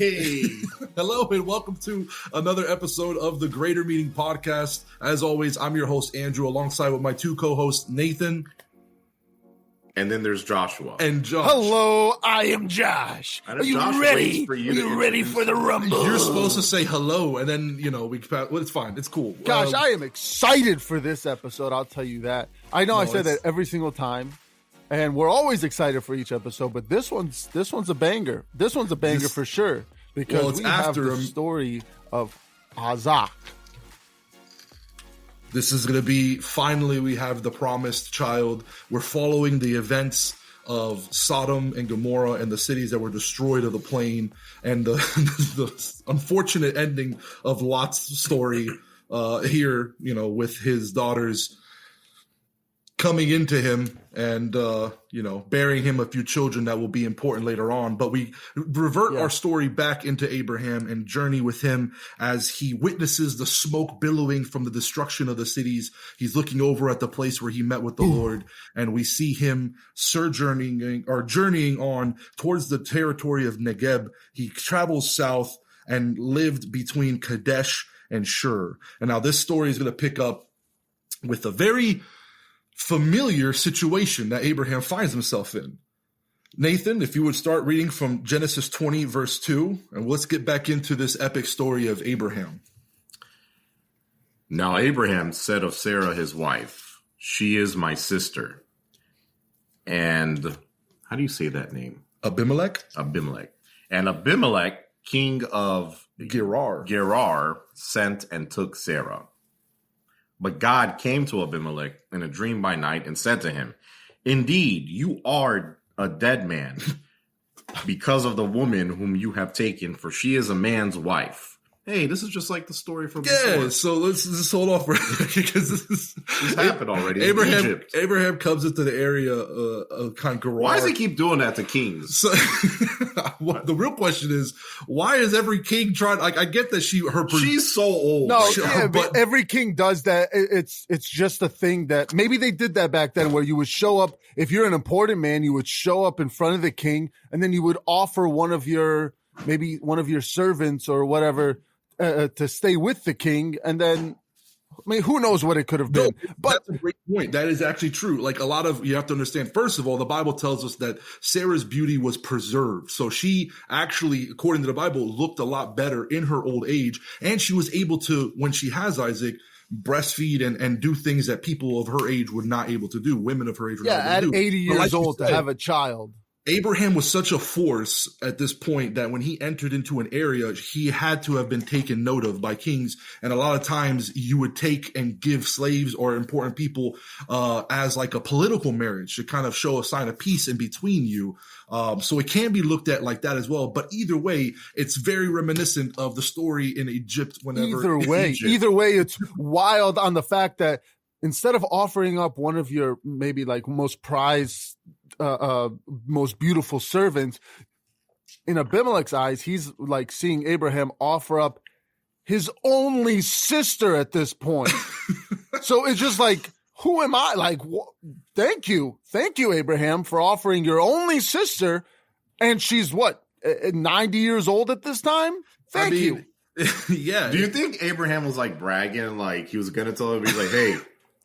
Hey, hello and welcome to another episode of the Greater Meaning Podcast. As always, I'm your host, Andrew, alongside with my two co-hosts, Nathan. And then there's Joshua. And Josh. Hello, I am Josh. Are you ready? Are you ready for the rumble? You're supposed to say hello, and then, it's fine. It's cool. Gosh, I am excited for this episode. I'll tell you that. I know I say that every single time. And we're always excited for each episode, but this one's a banger. This one's a banger for sure because we have the story of Isaac. This is going to be, finally, we have the promised child. We're following the events of Sodom and Gomorrah and the cities that were destroyed of the plain, and the unfortunate ending of Lot's story here, with his daughters coming into him and, bearing him a few children that will be important later on. But we revert our story back into Abraham and journey with him as he witnesses the smoke billowing from the destruction of the cities. He's looking over at the place where he met with the Lord, and we see him journeying on towards the territory of Negeb. He travels south and lived between Kadesh and Shur. And now this story is going to pick up with a very familiar situation that Abraham finds himself in. Nathan, if you would start reading from Genesis 20, verse 2, and let's get back into this epic story of Abraham. Now Abraham said of Sarah his wife, "She is my sister." And how do you say that name? Abimelech. And Abimelech, king of Gerar, sent and took Sarah. But God came to Abimelech in a dream by night and said to him, "Indeed, you are a dead man because of the woman whom you have taken, for she is a man's wife." Hey, this is just like the story from before. So let's just hold off for because this happened already. Abraham comes into the area of kind of Gerar. Why does he keep doing that to kings? So, the real question is, why is every king trying? Like, I get that she's so old. No, but every king does that. It's just a thing that maybe they did that back then, where you would show up if you're an important man, you would show up in front of the king, and then you would offer one of your servants or whatever. To stay with the king, and then, who knows what it could have been. But that's a great point. That is actually true. Like you have to understand, first of all, the Bible tells us that Sarah's beauty was preserved. So she actually, according to the Bible, looked a lot better in her old age. And she was able to, when she has Isaac, breastfeed and do things that people of her age were not able to do. Women of her age were not able to do. At 80 years old to have a child. Abraham was such a force at this point that when he entered into an area, he had to have been taken note of by kings. And a lot of times you would take and give slaves or important people as like a political marriage to kind of show a sign of peace in between you. So it can be looked at like that as well. But either way, it's very reminiscent of the story in Egypt. Either way, it's wild on the fact that instead of offering up one of your maybe like most prized most beautiful servants, in Abimelech's eyes, he's like seeing Abraham offer up his only sister at this point. So it's just like, who am I? Like, thank you, Abraham, for offering your only sister, and she's what, 90 years old at this time? Thank you. Yeah. Do you think Abraham was like bragging, like he was gonna tell him, he's like, "Hey,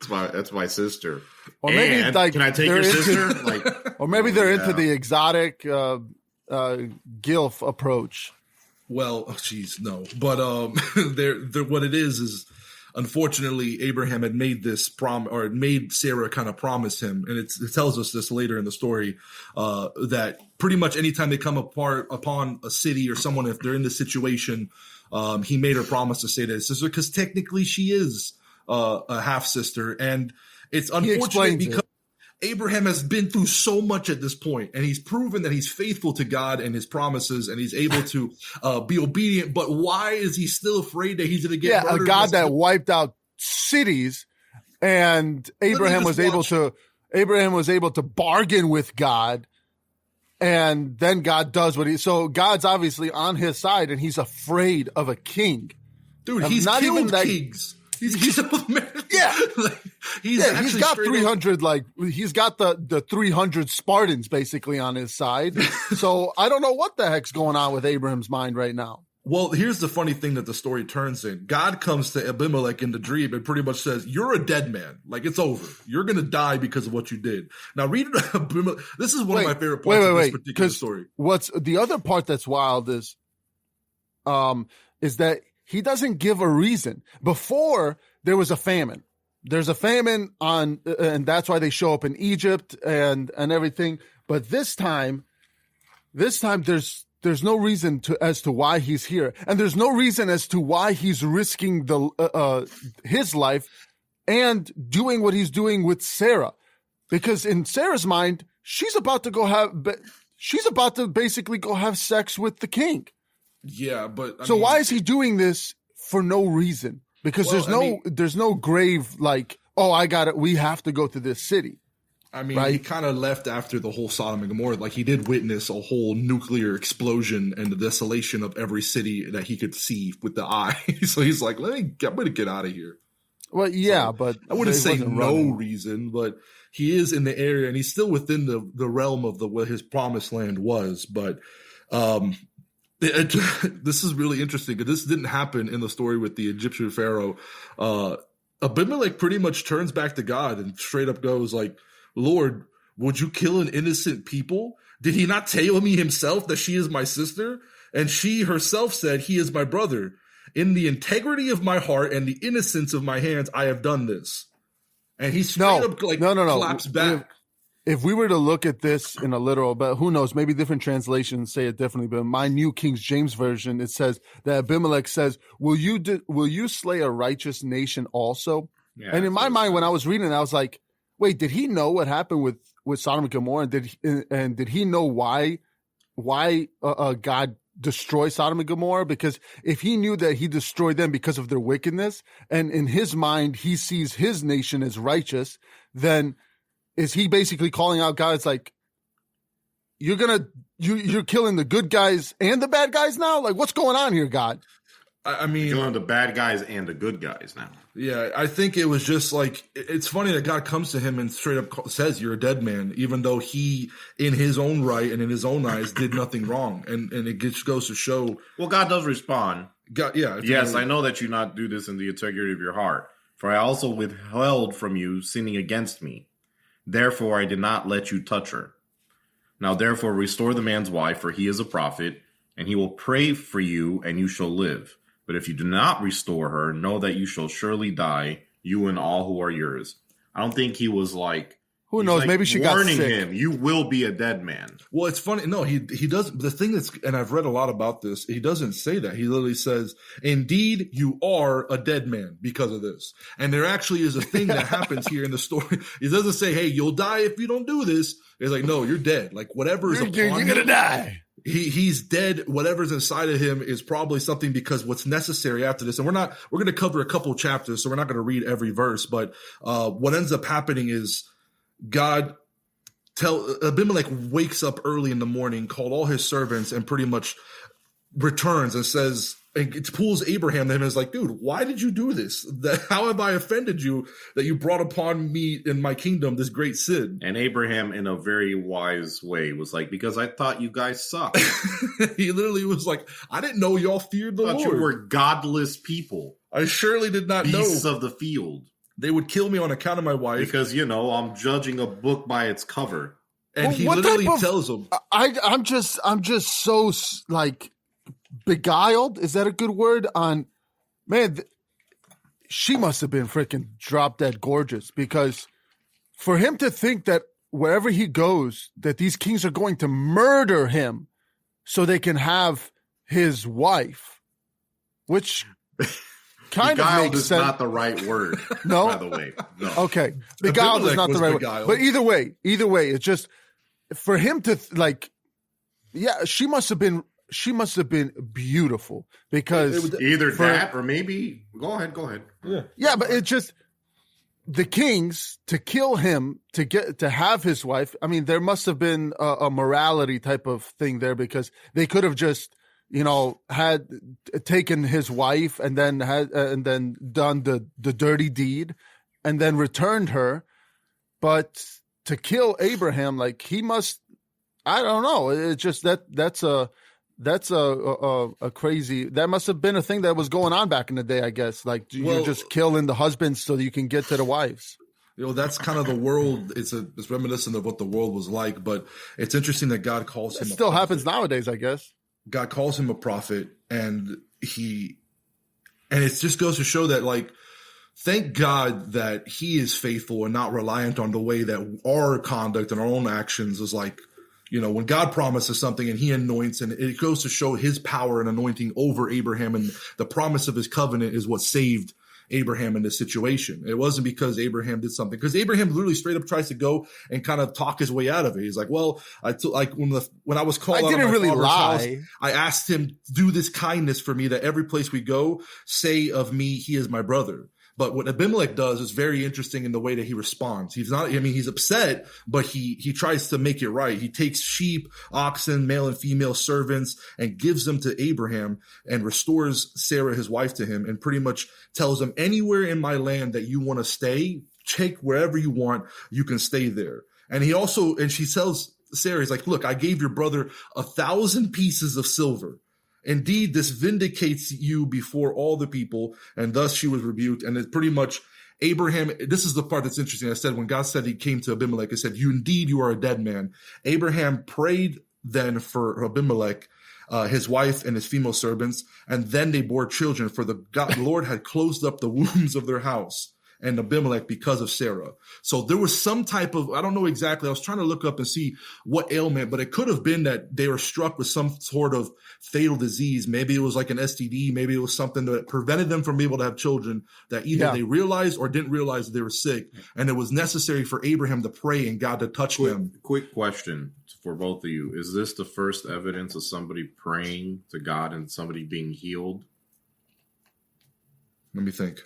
that's my sister." Or maybe like, can I take your sister? Or maybe they're into the exotic gilf approach. Well, no. But what it is unfortunately Abraham had made this made Sarah kind of promise him, and it tells us this later in the story that pretty much anytime they come upon a city or someone, if they're in this situation, he made her promise to say to his sister, because technically she is a half sister, and it's unfortunate because Abraham has been through so much at this point, and he's proven that he's faithful to God and his promises, and he's able to be obedient. But why is he still afraid that he's going to get murdered? A God that wiped out cities, and Abraham was able to bargain with God, and then God does so God's obviously on his side, and he's afraid of a king. Dude, he's not killed kings. He's killed men. Yeah. Like, he's got straight 300, he's got the 300 Spartans basically on his side. So I don't know what the heck's going on with Abraham's mind right now. Well, here's the funny thing that the story turns in. God comes to Abimelech in the dream and pretty much says, you're a dead man. Like, it's over. You're going to die because of what you did. Now, read Abimelech. This is one of my favorite parts of this particular story. What's the other part that's wild is that he doesn't give a reason. Before, there was a famine. There's a famine and that's why they show up in Egypt and everything. But this time there's no reason as to why he's here, and there's no reason as to why he's risking his life and doing what he's doing with Sarah, because in Sarah's mind, she's about to basically go have sex with the king. Yeah, but so why is he doing this for no reason? Because there's no grave like, oh, we have to go to this city. I mean, right? He kind of left after the whole Sodom and Gomorrah. Like, he did witness a whole nuclear explosion and the desolation of every city that he could see with the eye. So he's like, I'm going to get out of here. Well, yeah, so, but I wouldn't say no reason, but he is in the area and he's still within the realm of what his promised land was. But this is really interesting because this didn't happen in the story with the Egyptian Pharaoh. Abimelech pretty much turns back to God and straight up goes like, Lord, would you kill an innocent people? Did he not tell me himself that she is my sister? And she herself said, he is my brother. In the integrity of my heart and the innocence of my hands, I have done this. And he straight up claps back. If we were to look at this in a literal, but who knows, maybe different translations say it differently, but my New King James Version, it says that Abimelech says, will you slay a righteous nation also? Yeah, and in my mind, when I was reading it, I was like, wait, did he know what happened with Sodom and Gomorrah? And did he know why God destroyed Sodom and Gomorrah? Because if he knew that he destroyed them because of their wickedness, and in his mind he sees his nation as righteous, then is he basically calling out God? It's like, you're killing the good guys and the bad guys now? Like, what's going on here, God? I mean, killing the bad guys and the good guys now. Yeah, I think it was just like, it's funny that God comes to him and straight up says, you're a dead man, even though he, in his own right and in his own eyes, did nothing wrong. And it just goes to show. Well, God does respond. God, yeah. Yes, I know that you not do this in the integrity of your heart, for I also withheld from you sinning against me. Therefore, I did not let you touch her. Now, therefore, restore the man's wife, for he is a prophet, and he will pray for you, and you shall live. But if you do not restore her, know that you shall surely die, you and all who are yours. I don't think he was like, who knows? Like maybe she got sick. Warning him, you will be a dead man. Well, it's funny. No, he does. The thing that's, and I've read a lot about this, he doesn't say that. He literally says, indeed, you are a dead man because of this. And there actually is a thing that happens here in the story. He doesn't say, hey, you'll die if you don't do this. It's like, no, you're dead. Like, whatever is upon you're going to die. He's dead. Whatever's inside of him is probably something, because what's necessary after this, and we're going to cover a couple chapters, so we're not going to read every verse, but what ends up happening is Abimelech wakes up early in the morning, called all his servants, and pretty much returns and says, it pulls Abraham to him and is like, dude, why did you do this? How have I offended you that you brought upon me in my kingdom this great sin? And Abraham, in a very wise way, was like, because I thought you guys sucked. He literally was like, I didn't know y'all feared the Lord. You were godless people. I surely did not know. Beasts of the field. They would kill me on account of my wife. Because, I'm judging a book by its cover. And he literally tells them. I'm just so, like, beguiled. Is that a good word? She must have been freaking drop dead gorgeous, because for him to think that wherever he goes, that these kings are going to murder him so they can have his wife, which kind of makes is sense. Not the right word. No, by the way, no. Okay, beguiled is not the right word. But either way, it's just for him to she must have been beautiful, because either that or maybe go ahead. Yeah, but it's just the kings to kill him to have his wife. I mean, there must have been a morality type of thing there, because they could have just had taken his wife and then done the dirty deed and then returned her. But to kill Abraham, like he must, I don't know. It's just that's a crazy, that must have been a thing that was going on back in the day, I guess. Like you're just killing the husbands so that you can get to the wives. That's kind of the world. It's reminiscent of what the world was like, but it's interesting that God calls him. It still happens nowadays, I guess. God calls him a prophet, and it just goes to show that, like, thank God that he is faithful and not reliant on the way that our conduct and our own actions is like, when God promises something and he anoints, and it goes to show his power and anointing over Abraham, and the promise of his covenant is what saved Abraham in this situation. It wasn't because Abraham did something, because Abraham literally straight up tries to go and kind of talk his way out of it. He's like, well, when I was called out of my father's house, I asked him, do this kindness for me, that every place we go, say of me, he is my brother. But what Abimelech does is very interesting in the way that he responds. He's upset, but he tries to make it right. He takes sheep, oxen, male and female servants, and gives them to Abraham and restores Sarah, his wife, to him, and pretty much tells him, anywhere in my land that you want to stay, take wherever you want, you can stay there. And she tells Sarah, he's like, look, I gave your brother 1,000 pieces of silver. Indeed, this vindicates you before all the people, and thus she was rebuked. And it's pretty much Abraham. This is the part that's interesting. I said, when God said he came to Abimelech, he said, you are a dead man. Abraham prayed then for Abimelech, his wife and his female servants, and then they bore children, for the Lord had closed up the wombs of their house and Abimelech because of Sarah. So there was some type of, I don't know exactly, I was trying to look up and see what ailment, but it could have been that they were struck with some sort of fatal disease. Maybe it was like an STD. Maybe it was something that prevented them from being able to have children, that either they realized or didn't realize that they were sick. And it was necessary for Abraham to pray and God to touch them. Quick question for both of you. Is this the first evidence of somebody praying to God and somebody being healed? Let me think.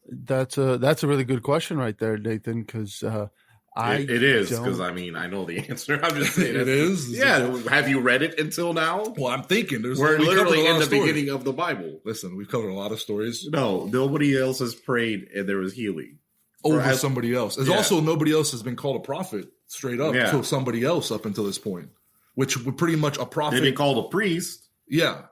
That's a really good question right there, Nathan, because it is, because I know the answer. I'm just saying it is. Yeah. Have you read it until now? Well, I'm thinking we're literally in the beginning of the Bible. Listen, we've covered a lot of stories. No, nobody else has prayed and there was healing over somebody else. There's also nobody else has been called a prophet straight up to somebody else up until this point, which would pretty much a prophet. They've been called a priest. Yeah,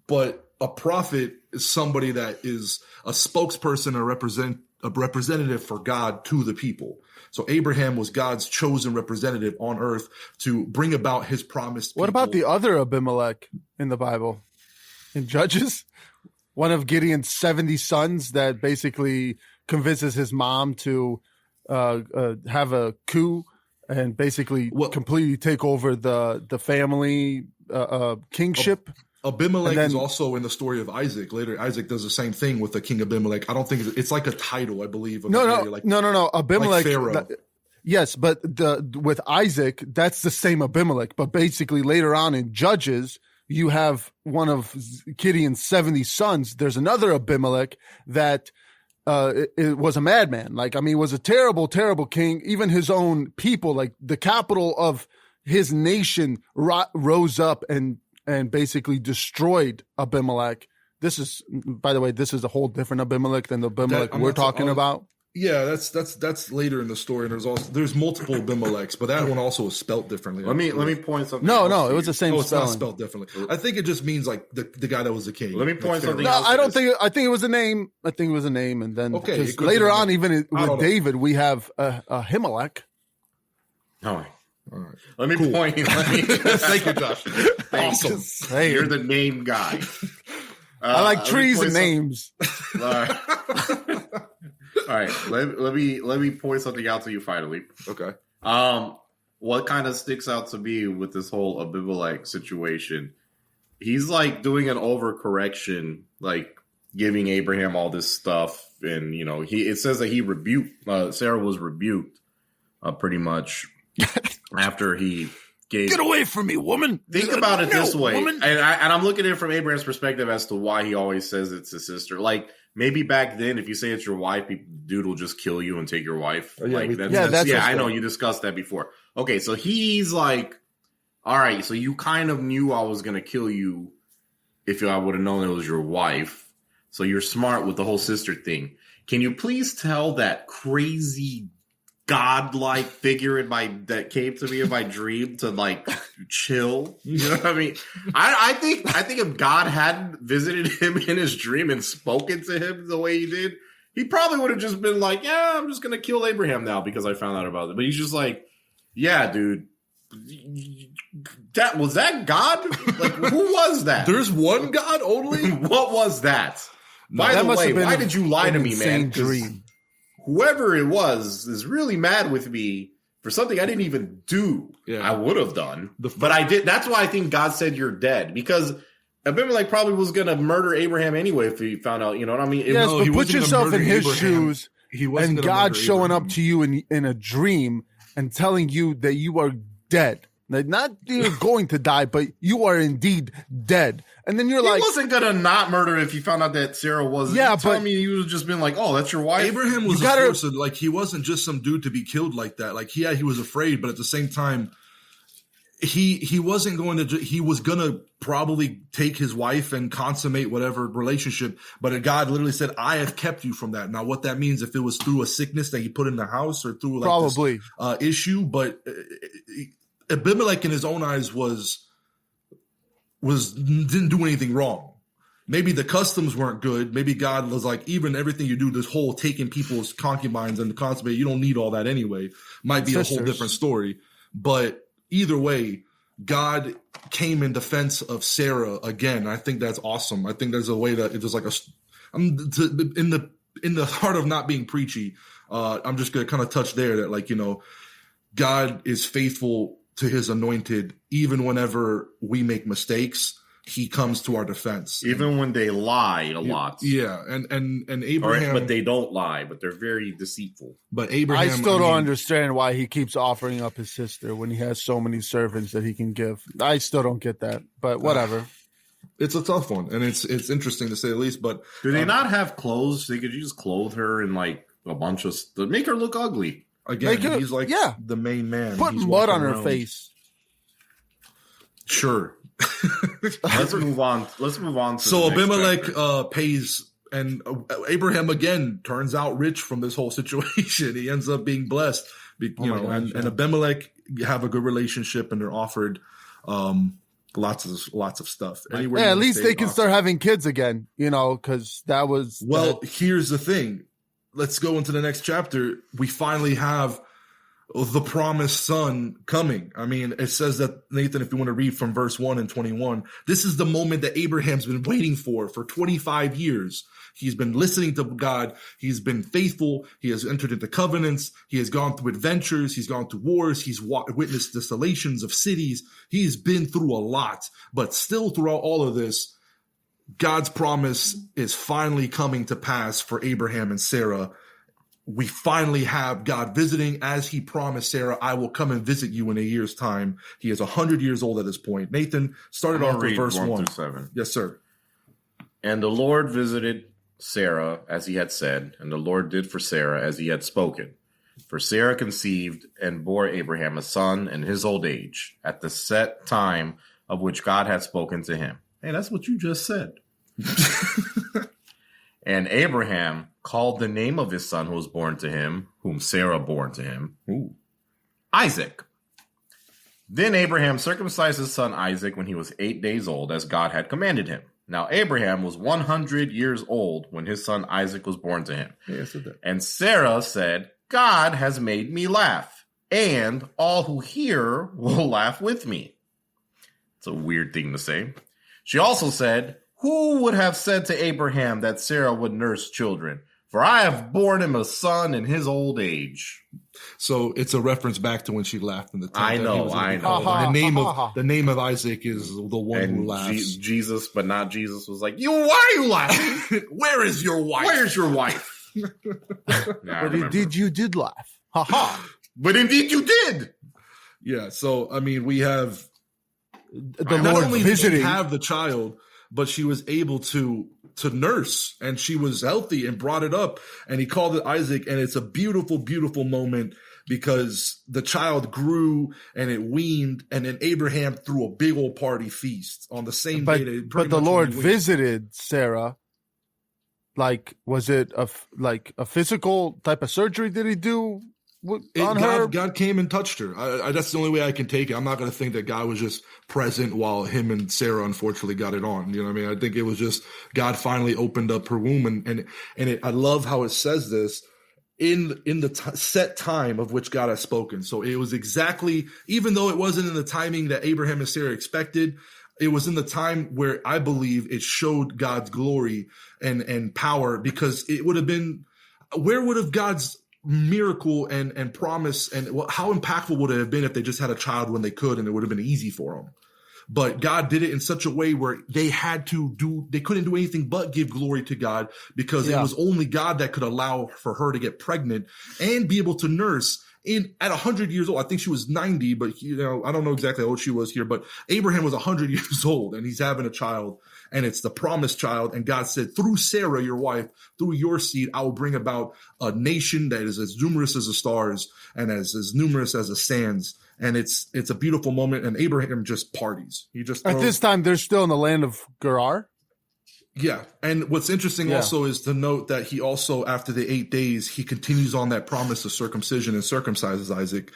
but a prophet is somebody that is a spokesperson or a representative for God to the people. So Abraham was God's chosen representative on earth to bring about his promised people. What about the other Abimelech in the Bible? In Judges? One of Gideon's 70 sons that basically convinces his mom to have a coup and basically completely take over the family kingship. Abimelech is also in the story of Isaac. Later, Isaac does the same thing with the king Abimelech. I don't think it's like a title, I believe. No. Abimelech. Like Pharaoh. Yes, but with Isaac, that's the same Abimelech. But basically, later on in Judges, you have one of Gideon's 70 sons. There's another Abimelech that it was a madman. Was a terrible, terrible king. Even his own people, like the capital of his nation, rose up and basically destroyed Abimelech. This is, by the way, a whole different Abimelech than the Abimelech we're talking about. Yeah, that's later in the story, and there's multiple Abimelechs, but that one also is spelt differently. Let me point something. No, it was the same. It's not spelled differently. I think it just means like the guy that was the king. Let me point something. No, I don't think. I think it was a name. I think it was a name, and then later on, even with David, we have a Ahimelech. All right. Let me point. Thank you, Josh. Awesome. Hey, you're the name guy. I like trees and names. All right. Let me point something out to you finally. Okay. What kind of sticks out to me with this whole Abimelech situation? He's like doing an overcorrection, like giving Abraham all this stuff, and it says that he rebuked Sarah was rebuked, pretty much. After he gave... Get away from me, woman! Think about it this way. And I'm looking at it from Abraham's perspective as to why he always says it's his sister. Like, maybe back then, if you say it's your wife, dude will just kill you and take your wife. I know you discussed that before. Okay, so he's like, all right, so you kind of knew I was going to kill you if I would have known it was your wife. So you're smart with the whole sister thing. Can you please tell that crazy godlike figure that came to me in my dream to like chill? You know what I mean? I think if God hadn't visited him in his dream and spoken to him the way he did, he probably would have just been like, yeah, I'm just going to kill Abraham now because I found out about it. But he's just like, yeah, dude. Was that God? Like, who was that? There's one God only? What was that? By the way, why did you lie to me, man? Dream. Whoever it was is really mad with me for something I didn't even do. Yeah. I would have done, but I did. That's why I think God said you're dead, because Abimelech probably was going to murder Abraham anyway if he found out. You know what I mean? Yes, but put yourself in his shoes, and God showing up to you in a dream and telling you that you are dead. Like, not you're going to die, but you are indeed dead. And then you're like, he wasn't gonna not murder if he found out that Sarah was. Yeah, but me, he was just been like, "Oh, that's your wife." Abraham was a force. Like, he wasn't just some dude to be killed like that. Like, he was afraid, but at the same time, he wasn't going to. He was gonna probably take his wife and consummate whatever relationship. But God literally said, "I have kept you from that." Now, what that means, if it was through a sickness that he put in the house or through like probably this, issue, but Abimelech in his own eyes didn't do anything wrong. Maybe the customs weren't good. Maybe God was like, even everything you do, this whole taking people's concubines and the consummate, you don't need all that anyway. Might be a whole different story. But either way, God came in defense of Sarah again. I think that's awesome. I think there's a way that it was like in the heart of not being preachy. I'm just going to kind of touch there that, like, you know, God is faithful to his anointed, even whenever we make mistakes, he comes to our defense. Even when they lie a lot. Yeah. And Abraham. But they don't lie, but they're very deceitful. But Abraham. I still don't understand why he keeps offering up his sister when he has so many servants that he can give. I still don't get that, but whatever. It's a tough one, and it's interesting to say the least. But do they not have clothes? They could just clothe her in like a bunch of stuff, make her look ugly. Again, he's like the main man. Put mud on her face. Sure. Let's move on. So Abimelech pays, and Abraham again turns out rich from this whole situation. He ends up being blessed, and Abimelech have a good relationship, and they're offered lots of stuff. Anywhere at least they can start having kids again, because that was. Well, here's the thing. Let's go into the next chapter. We finally have the promised son coming. I mean, it says that, Nathan, if you want to read from verse 1 and 21, this is the moment that Abraham's been waiting for 25 years. He's been listening to God. He's been faithful. He has entered into covenants. He has gone through adventures. He's gone to wars. He's witnessed desolations of cities. He's been through a lot, but still throughout all of this, God's promise is finally coming to pass for Abraham and Sarah. We finally have God visiting as he promised Sarah, I will come and visit you in a year's time. He is 100 years old at this point. Nathan, started off with verse 1. Through 7. Yes, sir. And the Lord visited Sarah as he had said, and the Lord did for Sarah as he had spoken. For Sarah conceived and bore Abraham a son in his old age, at the set time of which God had spoken to him. Hey, that's what you just said. And Abraham called the name of his son who was born to him, whom Sarah bore to him, Isaac. Then Abraham circumcised his son Isaac when he was 8 days old, as God had commanded him. Now Abraham was 100 years old when his son Isaac was born to him. Yes, and Sarah said, God has made me laugh, and all who hear will laugh with me. It's a weird thing to say. She also said, who would have said to Abraham that Sarah would nurse children? For I have borne him a son in his old age. So it's a reference back to when she laughed in the tent. I know. The name of Isaac is the one who laughs. Jesus, but not Jesus, was like, why are you laughing? Where is your wife? Where's your wife? But indeed you did laugh. Ha ha. But indeed you did. Yeah, so, I mean, we have the Lord visiting. She have the child, but she was able to nurse, and she was healthy and brought it up, and he called it Isaac, and it's a beautiful, beautiful moment because the child grew and it weaned, and then Abraham threw a big old party feast on the same day. But the Lord visited Sarah. Like, was it a physical type of surgery? Did he do on her? God came and touched her. That's the only way I can take it. I'm not going to think that God was just present while him and Sarah unfortunately got it on. You know what I mean? I think it was just God finally opened up her womb, and I love how it says this in the set time of which God has spoken. So it was exactly, even though it wasn't in the timing that Abraham and Sarah expected, it was in the time where I believe it showed God's glory and power, because it would have been, where would have God's miracle and promise and how impactful would it have been if they just had a child when they could, and it would have been easy for them. But God did it in such a way where they couldn't do anything but give glory to God, because it was only God that could allow for her to get pregnant and be able to nurse at 100 years old. I think she was 90, but I don't know exactly how old she was here, but Abraham was 100 years old and he's having a child, and it's the promised child. And God said, through Sarah, your wife, through your seed, I will bring about a nation that is as numerous as the stars and as numerous as the sands. And it's a beautiful moment. And Abraham just parties. He just at this time, they're still in the land of Gerar. Yeah. And what's interesting also is to note that he also, after the 8 days, he continues on that promise of circumcision and circumcises Isaac,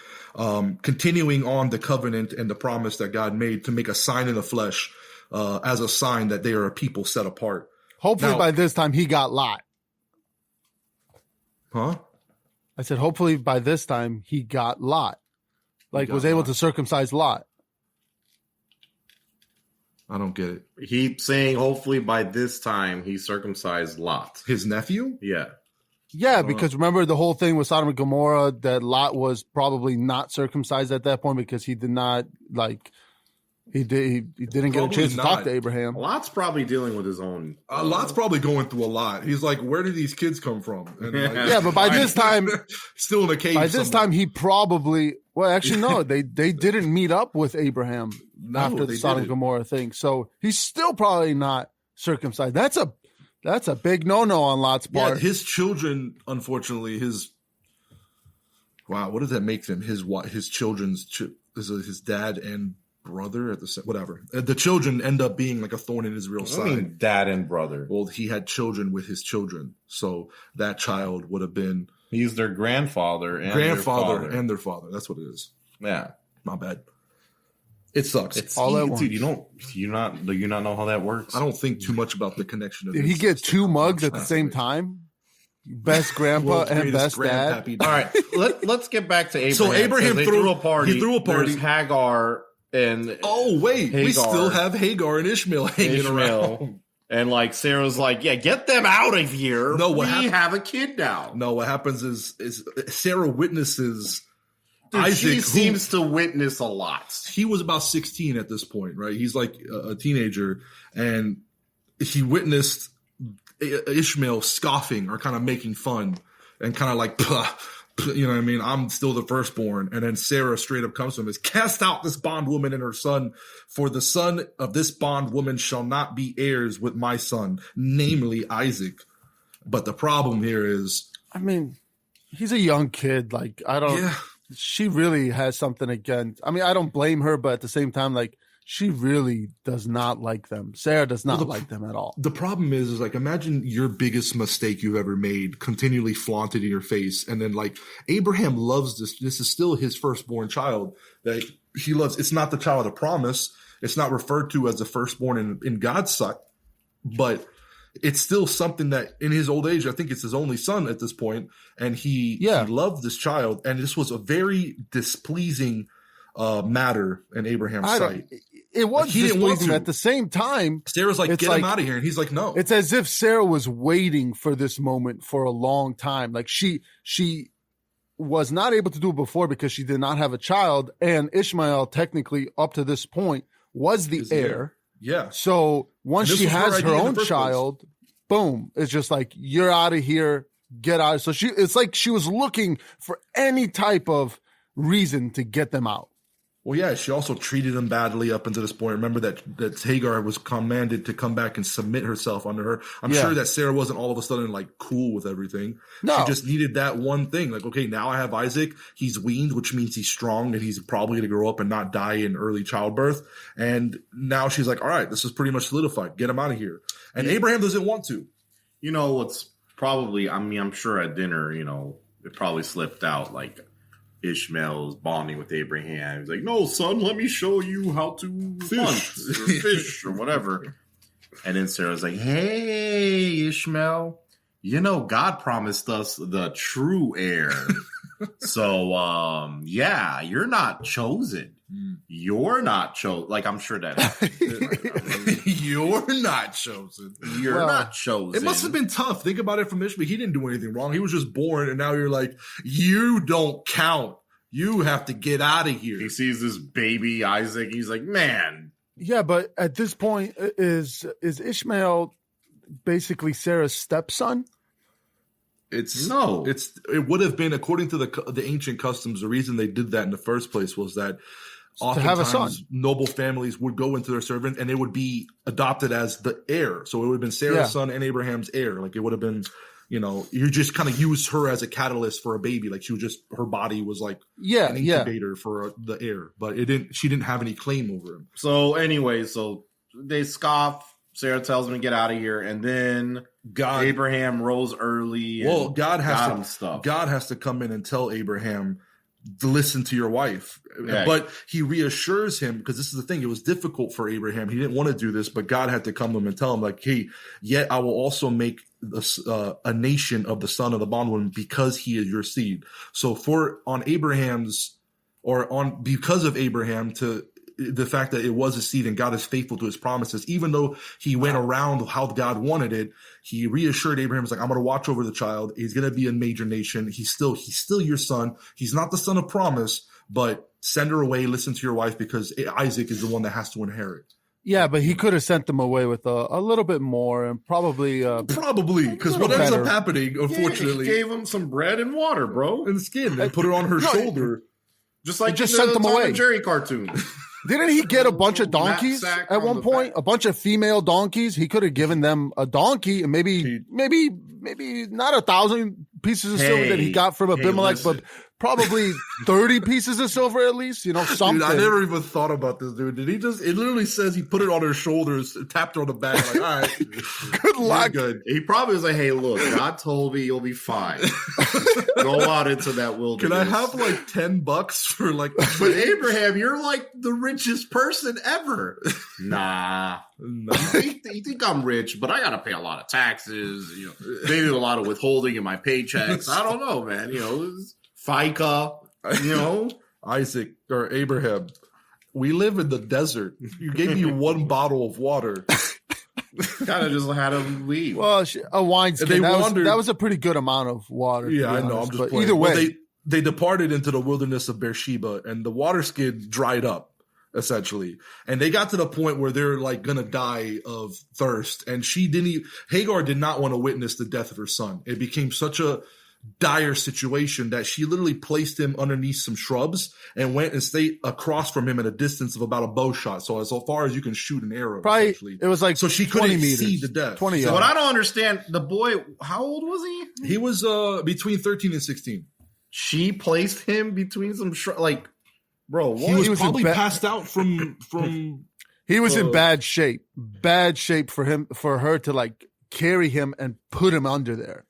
continuing on the covenant and the promise that God made to make a sign in the flesh, as a sign that they are a people set apart. Hopefully by this time he got Lot. Huh? I said, hopefully by this time he got Lot. Like, was able to circumcise Lot. I don't get it. He's saying hopefully by this time he circumcised Lot. His nephew? Yeah. Yeah, because remember the whole thing with Sodom and Gomorrah, that Lot was probably not circumcised at that point because he did not, he didn't get a chance to talk to Abraham. Lot's probably dealing with his own. Lot's probably going through a lot. He's like, where did these kids come from? And yeah, but by this time, still in a cave. By this time, he probably, well, actually, no, they didn't meet up with Abraham after the Sodom and Gomorrah thing. So he's still probably not circumcised. That's a big no-no on Lot's part. Yeah, his children, unfortunately, what does that make them? His children's, his dad and brother at the whatever. The children end up being like a thorn in Israel's side. I mean, dad and brother. Well, he had children with his children, so that child would have been. He's their grandfather and their father. That's what it is. Yeah, my bad. It sucks. It's all at once. Dude, do you not know how that works? I don't think too much about the connection. Did he get two mugs at the same time? Best grandpa and best dad. All right, let's get back to Abraham. So Abraham threw a party. He threw a party. There's Hagar. And we still have Hagar and Ishmael hanging around. And Sarah's like, yeah, get them out of here. No, we have a kid now. No, what happens is Sarah witnesses Isaac. She seems to witness a lot. He was about 16 at this point, right? He's like a teenager, and he witnessed Ishmael scoffing or kind of making fun and kind of like, you know what I mean? I'm still the firstborn. And then Sarah straight up comes to him and says, cast out this bondwoman and her son, for the son of this bondwoman shall not be heirs with my son, namely Isaac. But the problem here is, I mean, he's a young kid. She really has something against, I mean, I don't blame her, but at the same time, she really does not like them. Sarah does not like them at all. The problem is imagine your biggest mistake you've ever made continually flaunted in your face. And then Abraham loves this. This is still his firstborn child that he loves. It's not the child of promise. It's not referred to as the firstborn in God's sight, but it's still something that in his old age, I think it's his only son at this point. And he loved this child. And this was a very displeasing matter in Abraham's sight. It was displeasing. At the same time, Sarah's like, get him out of here. And he's like, no. It's as if Sarah was waiting for this moment for a long time. She was not able to do it before because she did not have a child. And Ishmael, technically, up to this point, was the heir. Yeah. So once she has her own child, boom, it's just you're out of here. Get out. So it's like she was looking for any type of reason to get them out. Well, yeah, she also treated him badly up until this point. Remember that Hagar was commanded to come back and submit herself under her. I'm sure that Sarah wasn't all of a sudden like cool with everything. No. She just needed that one thing. Like, okay, now I have Isaac. He's weaned, which means he's strong and he's probably going to grow up and not die in early childbirth. And now she's like, all right, this is pretty much solidified. Get him out of here. And Abraham doesn't want to. You know, what's probably, I mean, I'm sure at dinner, you know, it probably slipped out like, Ishmael's bonding with Abraham. He's like, no, son, let me show you how to hunt or fish or whatever. And then Sarah's like, hey, Ishmael, you know, God promised us the true heir. So, yeah, you're not chosen. You're not chosen. Like, I'm sure that you're not chosen. You're not chosen. It must have been tough. Think about it from Ishmael. He didn't do anything wrong. He was just born, and now you're like, you don't count. You have to get out of here. He sees this baby Isaac. He's like, man. Yeah, but at this point, is Ishmael basically Sarah's stepson? It would have been, according to the ancient customs, the reason they did that in the first place was that oftentimes to have a son. Noble families would go into their servant and they would be adopted as the heir. So it would have been Sarah's son and Abraham's heir. Like, it would have been, you know, you just kind of used her as a catalyst for a baby. Like, she was just, her body was like an incubator for the heir, but she didn't have any claim over him. So anyway, so they scoff. Sarah tells him to get out of here, and then Abraham rose early. Well, God has to come in and tell Abraham to listen to your wife. Yeah. But he reassures him, because this is the thing. It was difficult for Abraham. He didn't want to do this, but God had to come to him and tell him, like, hey, yet I will also make a nation of the son of the bondwoman because he is your seed. So because of Abraham, to the fact that it was a seed and God is faithful to his promises, even though he went around how God wanted it, he reassured Abraham, like, I'm going to watch over the child. He's going to be a major nation. He's still your son. He's not the son of promise, but send her away. Listen to your wife, because Isaac is the one that has to inherit. Yeah, but he could have sent them away with a little bit more, and probably because what ends up happening, unfortunately, he gave him some bread and water, bro, and skin, and put it on her shoulder, just like just sent them away. Jerry cartoon. Didn't he get a bunch of donkeys at one point? A bunch of female donkeys. He could have given them a donkey and maybe not 1,000 pieces of silver that he got from Abimelech, but probably 30 pieces of silver at least, you know, something. Dude, I never even thought about this, dude. Did he just, it literally says he put it on her shoulders, tapped her on the back, like, all right, good luck. Good. He probably was like, hey, look, God told me you'll be fine. Go out into that wilderness. Can I have like $10 for like, but Abraham, you're like the richest person ever. Nah. You think I'm rich, but I got to pay a lot of taxes, you know, maybe a lot of withholding in my paychecks. I don't know, man, you know, FICA, you know, Isaac or Abraham, we live in the desert. You gave me one bottle of water. Kind of just had him leave. Well, a wineskin. That was a pretty good amount of water. Yeah, I know. I'm just playing. Either way, well, they departed into the wilderness of Beersheba, and the water skin dried up, essentially. And they got to the point where they're like gonna die of thirst. And Hagar did not want to witness the death of her son. It became such a dire situation that she literally placed him underneath some shrubs and went and stayed across from him at a distance of about a bow shot. So as far as you can shoot an arrow, probably it was like, so she couldn't see the death. 20 yards. So what I don't understand, the boy, how old was he? He was between 13 and 16. She placed him between some shrubs, like, bro, what? He was probably passed out from he was in bad shape for her to like carry him and put him under there.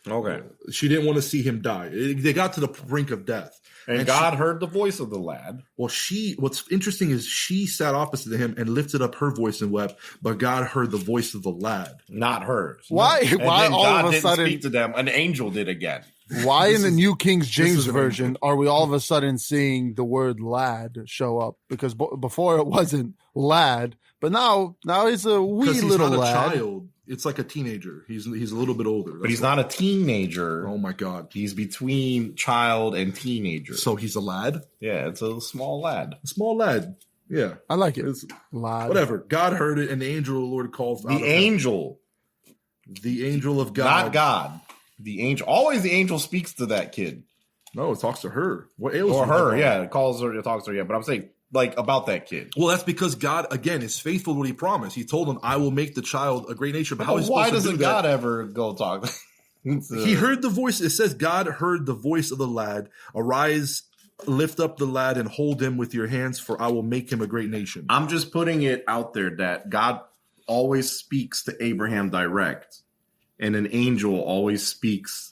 Okay. She didn't want to see him die. They got to the brink of death. And God heard the voice of the lad. Well, what's interesting is she sat opposite to him and lifted up her voice and wept, but God heard the voice of the lad. Not hers. Why? And why all God of a sudden speak to them? An angel did again. Why in the New King James Version are we all of a sudden seeing the word lad show up? Because before it wasn't lad, but now he's a wee little lad. Child. It's like a teenager. He's a little bit older. But he's not a teenager. Oh my God. He's between child and teenager. So he's a lad? Yeah, it's a small lad. A small lad. Yeah. I like it. It's lad. Whatever. God heard it, and the angel of the Lord called. The angel. The angel of God. Not God. The angel. Always the angel speaks to that kid. No, it talks to her. What ails Or you, her, Hagar? yeah. It calls her, it talks to her, yeah. But I'm saying, like, about that kid. Well, that's because God, again, is faithful to what he promised. He told him, I will make the child a great nation. But how is he Why supposed to do doesn't God that? ever go talk? He heard the voice. It says, God heard the voice of the lad. Arise, lift up the lad and hold him with your hands, for I will make him a great nation. I'm just putting it out there that God always speaks to Abraham direct, and an angel always speaks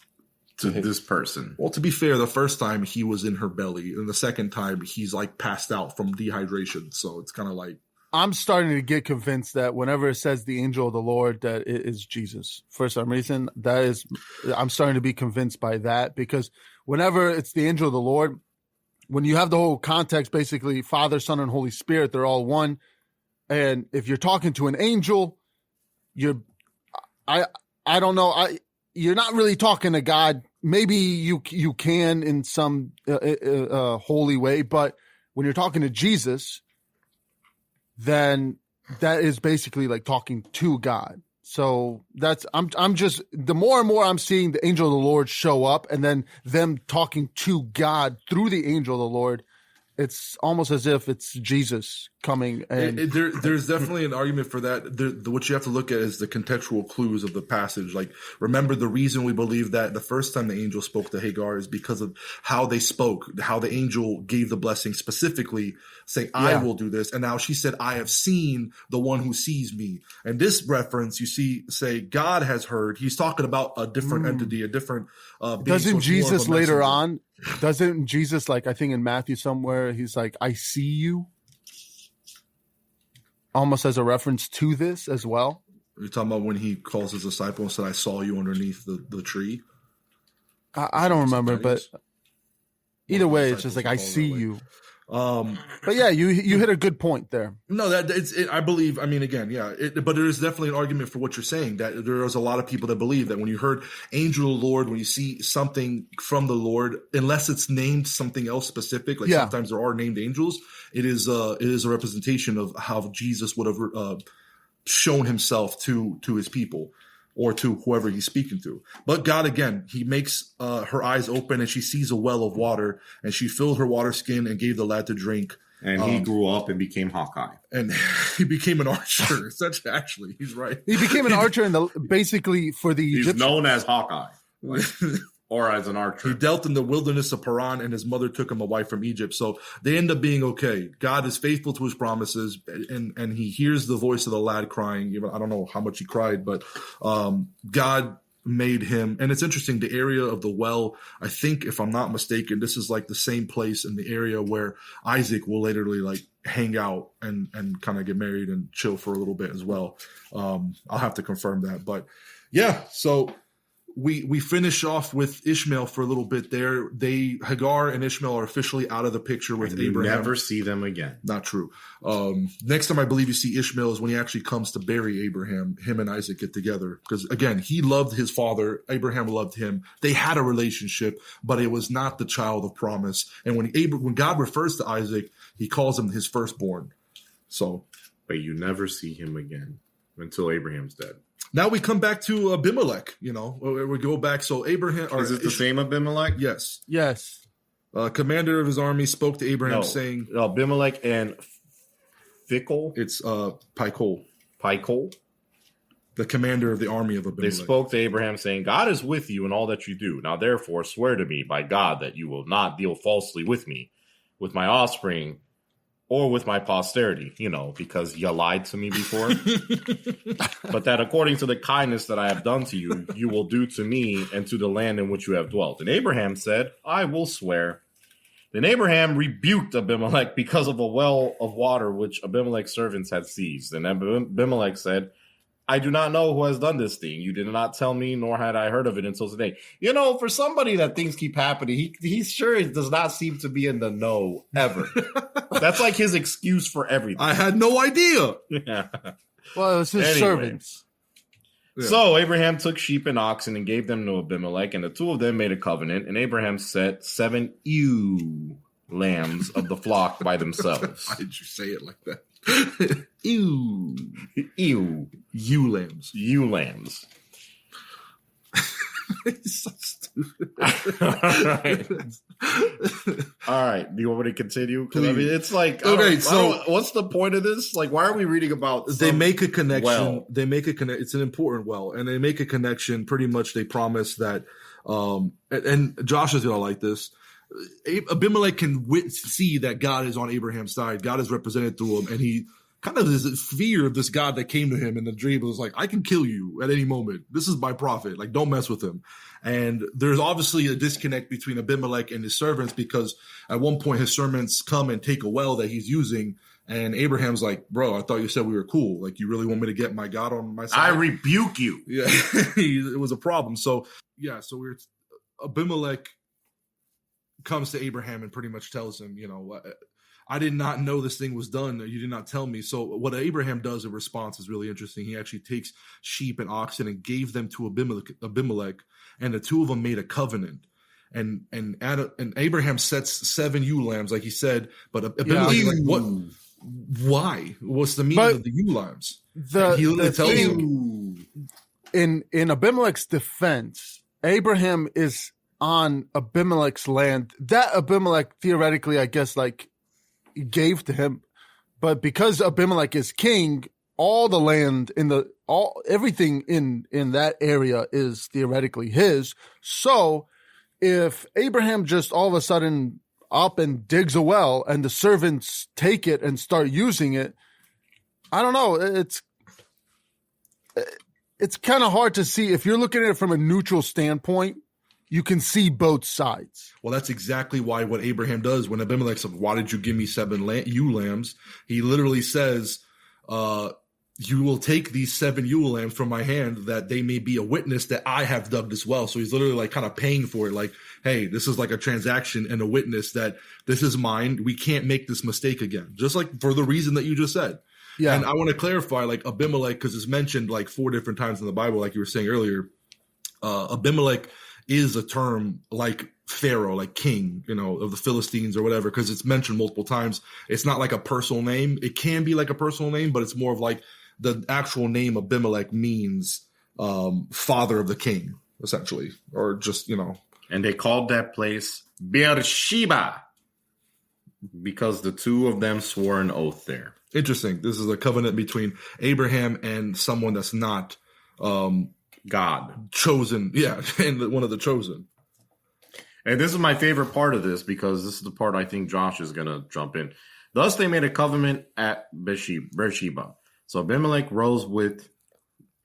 to this person. Well, to be fair, the first time he was in her belly, and the second time he's like passed out from dehydration. So it's kind of like, I'm starting to get convinced that whenever it says the angel of the Lord, that it is Jesus. For some reason, I'm starting to be convinced by that, because whenever it's the angel of the Lord, when you have the whole context, basically Father, Son, and Holy Spirit, they're all one. And if you're talking to an angel, I don't know, you're not really talking to God. Maybe you can in some holy way, but when you're talking to Jesus, then that is basically like talking to God. So I'm just, the more and more I'm seeing the angel of the Lord show up and then them talking to God through the angel of the Lord, it's almost as if it's Jesus coming. And there's definitely an argument for that. What you have to look at is the contextual clues of the passage. Like, remember, the reason we believe that the first time the angel spoke to Hagar is because of how they spoke, how the angel gave the blessing specifically, saying, I will do this. And now she said, I have seen the one who sees me. And this reference, you say God has heard. He's talking about a different entity, a different being. Doesn't Jesus later on, doesn't Jesus, like, I think in Matthew somewhere, he's like, I see you, almost as a reference to this as well? You're talking about when he calls his disciple and said, I saw you underneath the tree? I don't remember, but either way, it's just like, I see you. But yeah, you hit a good point there. No, I believe, I mean, again, yeah, but there is definitely an argument for what you're saying, that there is a lot of people that believe that when you heard angel of the Lord, when you see something from the Lord, unless it's named something else specific, like sometimes there are named angels, it is a representation of how Jesus would have shown himself to his people, or to whoever he's speaking to. But God, again, he makes her eyes open and she sees a well of water, and she filled her water skin and gave the lad to drink. And he grew up and became Hawkeye. And he became an archer. Actually, he's right. He became an archer basically for the He's Egyptians. known as Hawkeye. Or as an archer. He dealt in the wilderness of Paran, and his mother took him a wife from Egypt. So they end up being okay. God is faithful to his promises, and he hears the voice of the lad crying. I don't know how much he cried, but God made him. And it's interesting, the area of the well, I think, if I'm not mistaken, this is like the same place in the area where Isaac will later like hang out and kind of get married and chill for a little bit as well. I'll have to confirm that. But yeah, so we finish off with Ishmael for a little bit there. Hagar and Ishmael are officially out of the picture with and you Abraham. never see them again. Not true. Next time I believe you see Ishmael is when he actually comes to bury Abraham. Him and Isaac get together. Because again, he loved his father. Abraham loved him. They had a relationship, but it was not the child of promise. And when God refers to Isaac, he calls him his firstborn. So, but you never see him again until Abraham's dead. Now we come back to Abimelech, we go back. So Abraham... Is it the same Abimelech? Yes. Yes. Commander of his army spoke to Abraham saying... Abimelech and Phicol? It's Phicol. Phicol? The commander of the army of Abimelech. They spoke to Abraham saying, God is with you in all that you do. Now therefore swear to me by God that you will not deal falsely with me, with my offspring, or with my posterity, because you lied to me before. But that according to the kindness that I have done to you, you will do to me and to the land in which you have dwelt. And Abraham said, I will swear. Then Abraham rebuked Abimelech because of a well of water which Abimelech's servants had seized. And Abimelech said, I do not know who has done this thing. You did not tell me, nor had I heard of it until today. For somebody that things keep happening, he sure does not seem to be in the know ever. That's like his excuse for everything. I had no idea. Yeah. Well, it was his servants. Yeah. So Abraham took sheep and oxen and gave them to Abimelech, and the two of them made a covenant, and Abraham set 7 ewe lambs of the flock by themselves. Why did you say it like that? Ew. Ew. Ewe lambs. Ewe lambs. It's so stupid. All right. Do you want me to continue? 'Cause, I Please. mean, it's like, Okay, so- what's the point of this? Like, why are we reading about? They make a connection. well? They make a connection. It's an important well, and they make a connection. Pretty much, they promise that. And Josh is gonna like this. Abimelech can see that God is on Abraham's side. God is represented through him, and he kind of has fear of this God that came to him in the dream. It was like, I can kill you at any moment. This is my prophet. Like, don't mess with him. And there's obviously a disconnect between Abimelech and his servants, because at one point his servants come and take a well that he's using. And Abraham's like, bro, I thought you said we were cool. Like, you really want me to get my God on my side? I rebuke you. Yeah, it was a problem. So, yeah, so Abimelech comes to Abraham and pretty much tells him, I did not know this thing was done. You did not tell me. So what Abraham does in response is really interesting. He actually takes sheep and oxen and gave them to Abimelech, and the two of them made a covenant. And Abraham sets 7 ewe lambs, like he said, but Abimelech is like, what? Why? What's the meaning of the ewe lambs? He literally tells him. In Abimelech's defense, Abraham is on Abimelech's land that Abimelech theoretically, I guess, like gave to him, but because Abimelech is king, all the land everything in that area is theoretically his. So if Abraham just all of a sudden up and digs a well and the servants take it and start using it, I don't know. It's kind of hard to see. If you're looking at it from a neutral standpoint, you can see both sides. Well, that's exactly what Abraham does when Abimelech's like, why did you give me 7 ewe lambs? He literally says, you will take these 7 ewe lambs from my hand that they may be a witness that I have dug this well. So he's literally like kind of paying for it. Like, hey, this is like a transaction and a witness that this is mine. We can't make this mistake again. Just like for the reason that you just said. Yeah. And I want to clarify, like Abimelech, because it's mentioned like 4 different times in the Bible, like you were saying earlier. Abimelech is a term like Pharaoh, like king, of the Philistines or whatever, because it's mentioned multiple times. It's not like a personal name. It can be like a personal name, but it's more of like the actual name Abimelech means father of the king, essentially, or just, And they called that place Beersheba because the two of them swore an oath there. Interesting. This is a covenant between Abraham and someone that's not God chosen. Yeah, and one of the chosen. And this is my favorite part of this, because this is the part I think Josh is going to jump in. Thus they made a covenant at Beersheba. So Abimelech rose with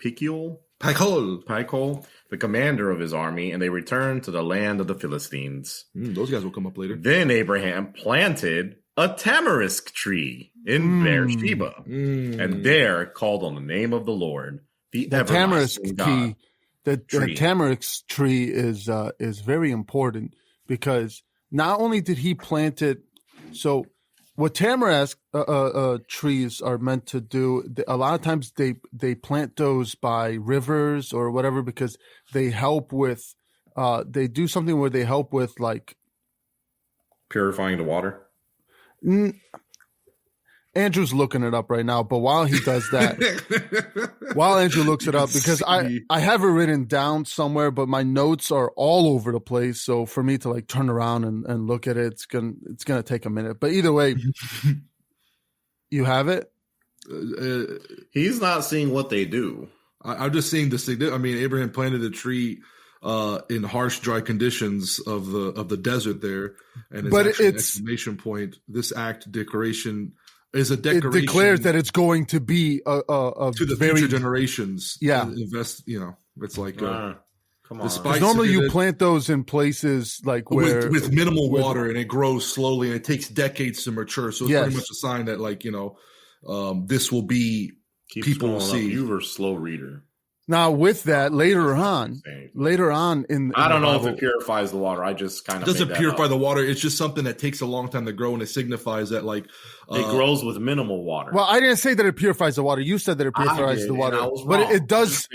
Phicol, the commander of his army, and they returned to the land of the Philistines. Those guys will come up later. Then Abraham planted a tamarisk tree in Beersheba, and there called on the name of the Lord. The tamarisk tree, the tamarisk tree is very important, because not only did he plant it, so what tamarisk trees are meant to do, a lot of times they plant those by rivers or whatever, because they help with they do something where they help with like purifying the water. Andrew's looking it up right now, but while he does that, while Andrew looks it up, because I have it written down somewhere, but my notes are all over the place. So for me to like turn around and look at it, it's gonna take a minute. But either way, you have it. He's not seeing what they do. I'm just seeing this thing. I mean, Abraham planted a tree in harsh, dry conditions of the desert there, and it's an exclamation point. This act declaration is a declaration. It declares that it's going to be to the future generations. Yeah, invest. It's like come on. Normally, you plant those in places like where with minimal water, and it grows slowly, and it takes decades to mature. So it's pretty much a sign that, like, this will be. Keeps people will see. You were a slow reader. Now, with that, later on in I don't know if it purifies the water. I just kind of doesn't purify the water. It's just something that takes a long time to grow, and it signifies that like it grows with minimal water. Well, I didn't say that it purifies the water. You said that it purifies the water, but it does.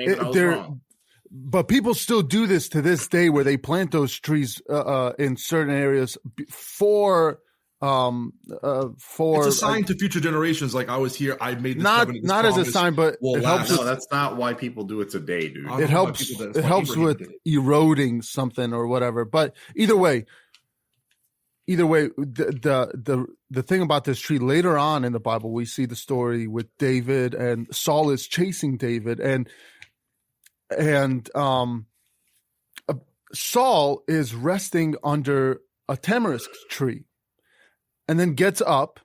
But people still do this to this day, where they plant those trees in certain areas for for it's a sign to future generations. Like I was here, I made this not covenant, this not as a promise sign, but will it last. helps. No, that's not why people do it today, dude. I'm It talking about helps. people that's It why helps Abraham with did it. eroding something or whatever. But either way, the thing about this tree later on in the Bible, we see the story with David, and Saul is chasing David, and Saul is resting under a tamarisk tree, and then gets up,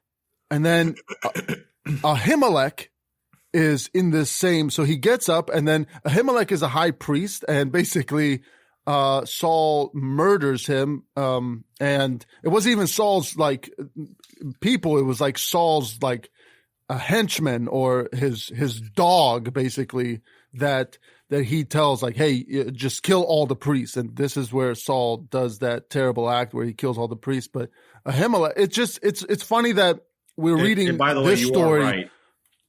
and then Ahimelech is in this same. So he gets up, and then Ahimelech is a high priest, and basically Saul murders him. And it wasn't even Saul's like people; it was like Saul's like a henchman or his dog, basically that he tells like, hey, just kill all the priests. And this is where Saul does that terrible act where he kills all the priests. But Ahimelech, it's funny that we're reading and by the way, this you story are right.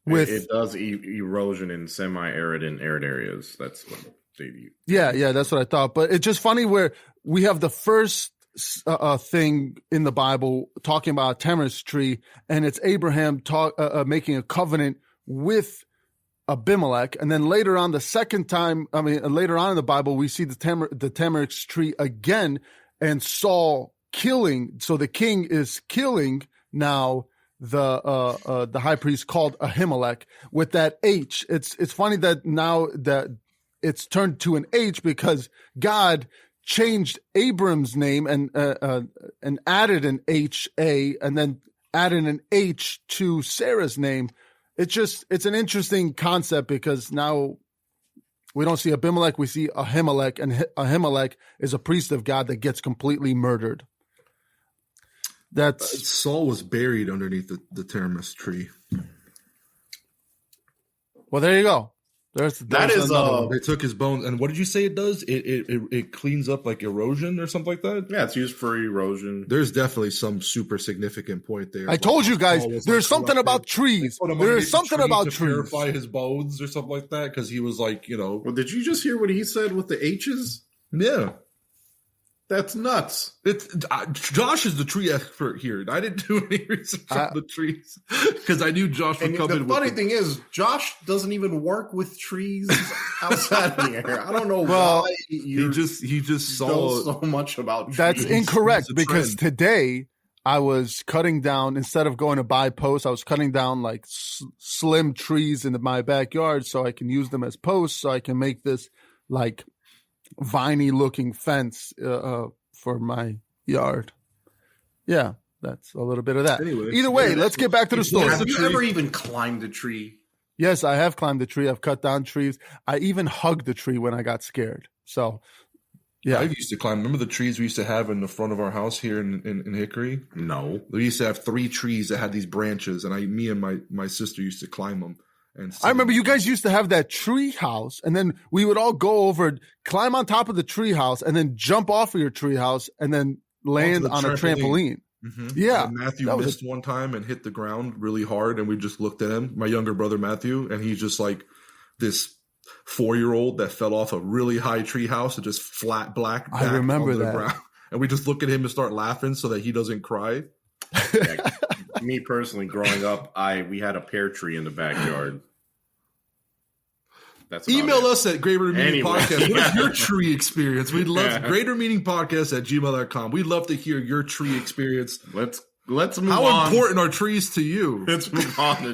with It does erosion in semi-arid and arid areas. That's what they do. yeah, that's what I thought. But it's just funny where we have the first thing in the Bible talking about a tamarisk tree, and it's Abraham making a covenant with Abimelech, and then later on, the second time, later on in the Bible, we see the tamarisk tree again, and Saul killing. So the king is killing now the high priest called Ahimelech with that H. It's funny that now that it's turned to an H because God changed Abram's name and added an H-A and then added an H to Sarah's name. It's an interesting concept because now we don't see Abimelech, we see Ahimelech, and Ahimelech is a priest of God that gets completely murdered. That's Saul was buried underneath the tamarisk tree. well, there you go. That is They took his bones, and what did you say it does? It cleans up like erosion or something like that. Yeah, it's used for erosion. There's definitely some super significant point there. I told you guys, Saul was, there's like, something about trees. Put him There's underneath the something tree about to trees. purify his bones or something like that because he was like, Well, did you just hear what he said with the H's? yeah. That's nuts. Josh is the tree expert here. I didn't do any research on the trees because I knew Josh would And come the in. funny thing is, Josh doesn't even work with trees outside of here. I don't know Well, why he just saw know so much about trees. That's incorrect It's a because trend. today I was cutting down, instead of going to buy posts, I was cutting down like slim trees in my backyard so I can use them as posts so I can make this like viney looking fence for my yard. Yeah, that's a little bit of that. Anyway, Either way, yeah, let's get back to the story. Have you ever even climbed a tree? Yes, I have climbed the tree. I've cut down trees. I even hugged the tree when I got scared. So, yeah. I used to climb. Remember the trees we used to have in the front of our house here in Hickory? No. We used to have 3 trees that had these branches, and me and my sister used to climb them. And I remember you guys used to have that tree house, and then we would all go over, climb on top of the tree house, and then jump off of your tree house, and then land on a trampoline. Mm-hmm. Yeah. And Matthew missed one time and hit the ground really hard, and we just looked at him, my younger brother Matthew, and he's just like this 4-year-old that fell off a really high tree house and just flat black back I remember on the that. ground. And we just look at him and start laughing so that he doesn't cry. Yeah. Me personally, growing up, we had a pear tree in the backyard. That's about Email it. us at Greater Meaning Anyway, Podcast. What yeah. is your tree experience? We'd love Yeah. Greater Meaning Podcast at gmail.com. We'd love to hear your tree experience. Let's move How on. important are trees to you? Let's move on.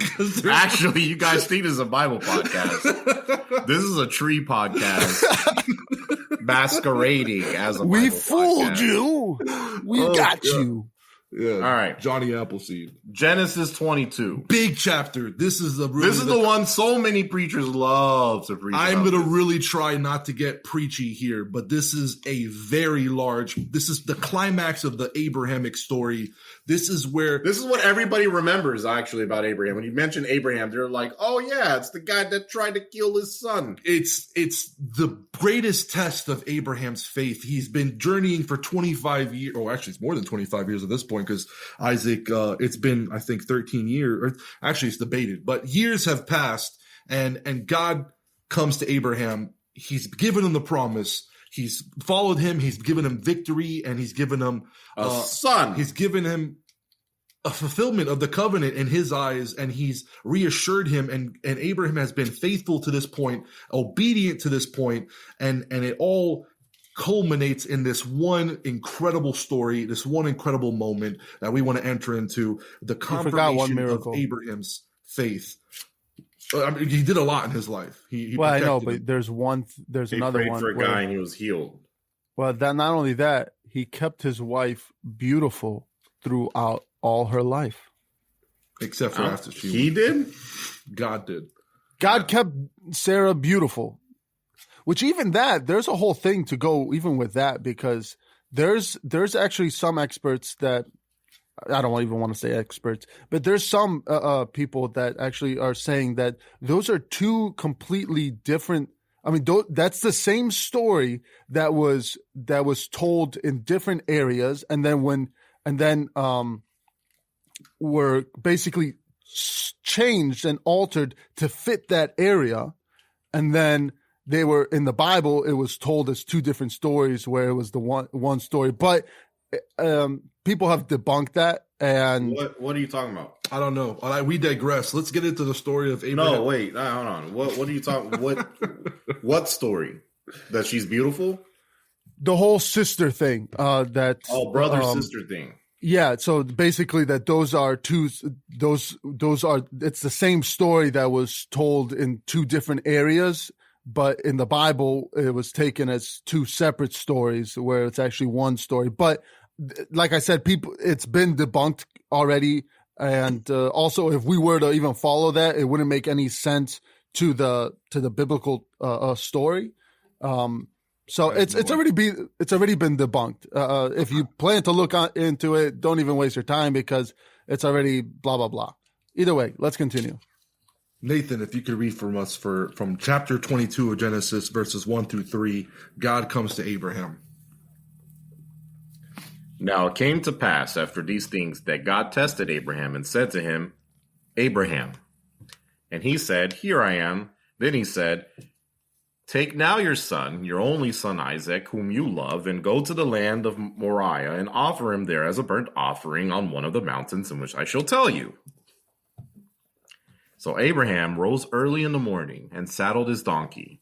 Actually, you guys think this is a Bible podcast. This is a tree podcast masquerading as a Bible We fooled podcast. you. We Oh, got yeah. you. Yeah. All right. Johnny Appleseed. Genesis 22. Big chapter. This is the one so many preachers love to preach. I'm about going to this. really try not to get preachy here, but this is this is the climax of the Abrahamic story. This is what everybody remembers actually about Abraham. When you mention Abraham, they're like, "Oh yeah, it's the guy that tried to kill his son." it's the greatest test of Abraham's faith. He's been journeying for 25 years, or actually it's more than 25 years at this point, because Isaac, it's been, I think, 13 years, or actually it's debated, but years have passed, and God comes to Abraham. He's given him the promise. He's followed him. He's given him victory, and he's given him A son. He's given him a fulfillment of the covenant in his eyes, and he's reassured him, and Abraham has been faithful to this point, obedient to this point, and it all culminates in this one incredible story, this one incredible moment that we want to enter into, the confirmation of Abraham's faith. I mean, he did a lot in his life. Well, I know, but him. There's another one. He prayed for a guy and he was healed. Well, that not only that, he kept his wife beautiful throughout all her life, except for after he did. God did. God kept Sarah beautiful. Which even that, there's a whole thing to go even with that, because there's actually some experts that, I don't even want to say experts, but there's some people that actually are saying that those are two completely different. I mean, that's the same story that was told in different areas, and then were basically changed and altered to fit that area, and then they were in the Bible. It was told as two different stories, where it was the one story, but people have debunked that. And what are you talking about? I don't know. We digress. Let's get into the story of Abraham. No, wait, hold on. What are you talking? What story? That she's beautiful? The whole sister thing. Brother sister thing. Yeah. So basically, that those are it's the same story that was told in two different areas. But in the Bible, it was taken as two separate stories, where it's actually one story. But like I said, it's been debunked already. And also, if we were to even follow that, it wouldn't make any sense to the biblical story. So it's already been debunked. If you plan to look into it, don't even waste your time, because it's already blah blah blah. Either way, let's continue. Nathan, if you could read from us from chapter 22 of Genesis, verses 1 through 3, God comes to Abraham. Now it came to pass after these things that God tested Abraham and said to him, Abraham. And he said, Here I am. Then he said, Take now your son, your only son Isaac, whom you love, and go to the land of Moriah and offer him there as a burnt offering on one of the mountains in which I shall tell you. So Abraham rose early in the morning and saddled his donkey,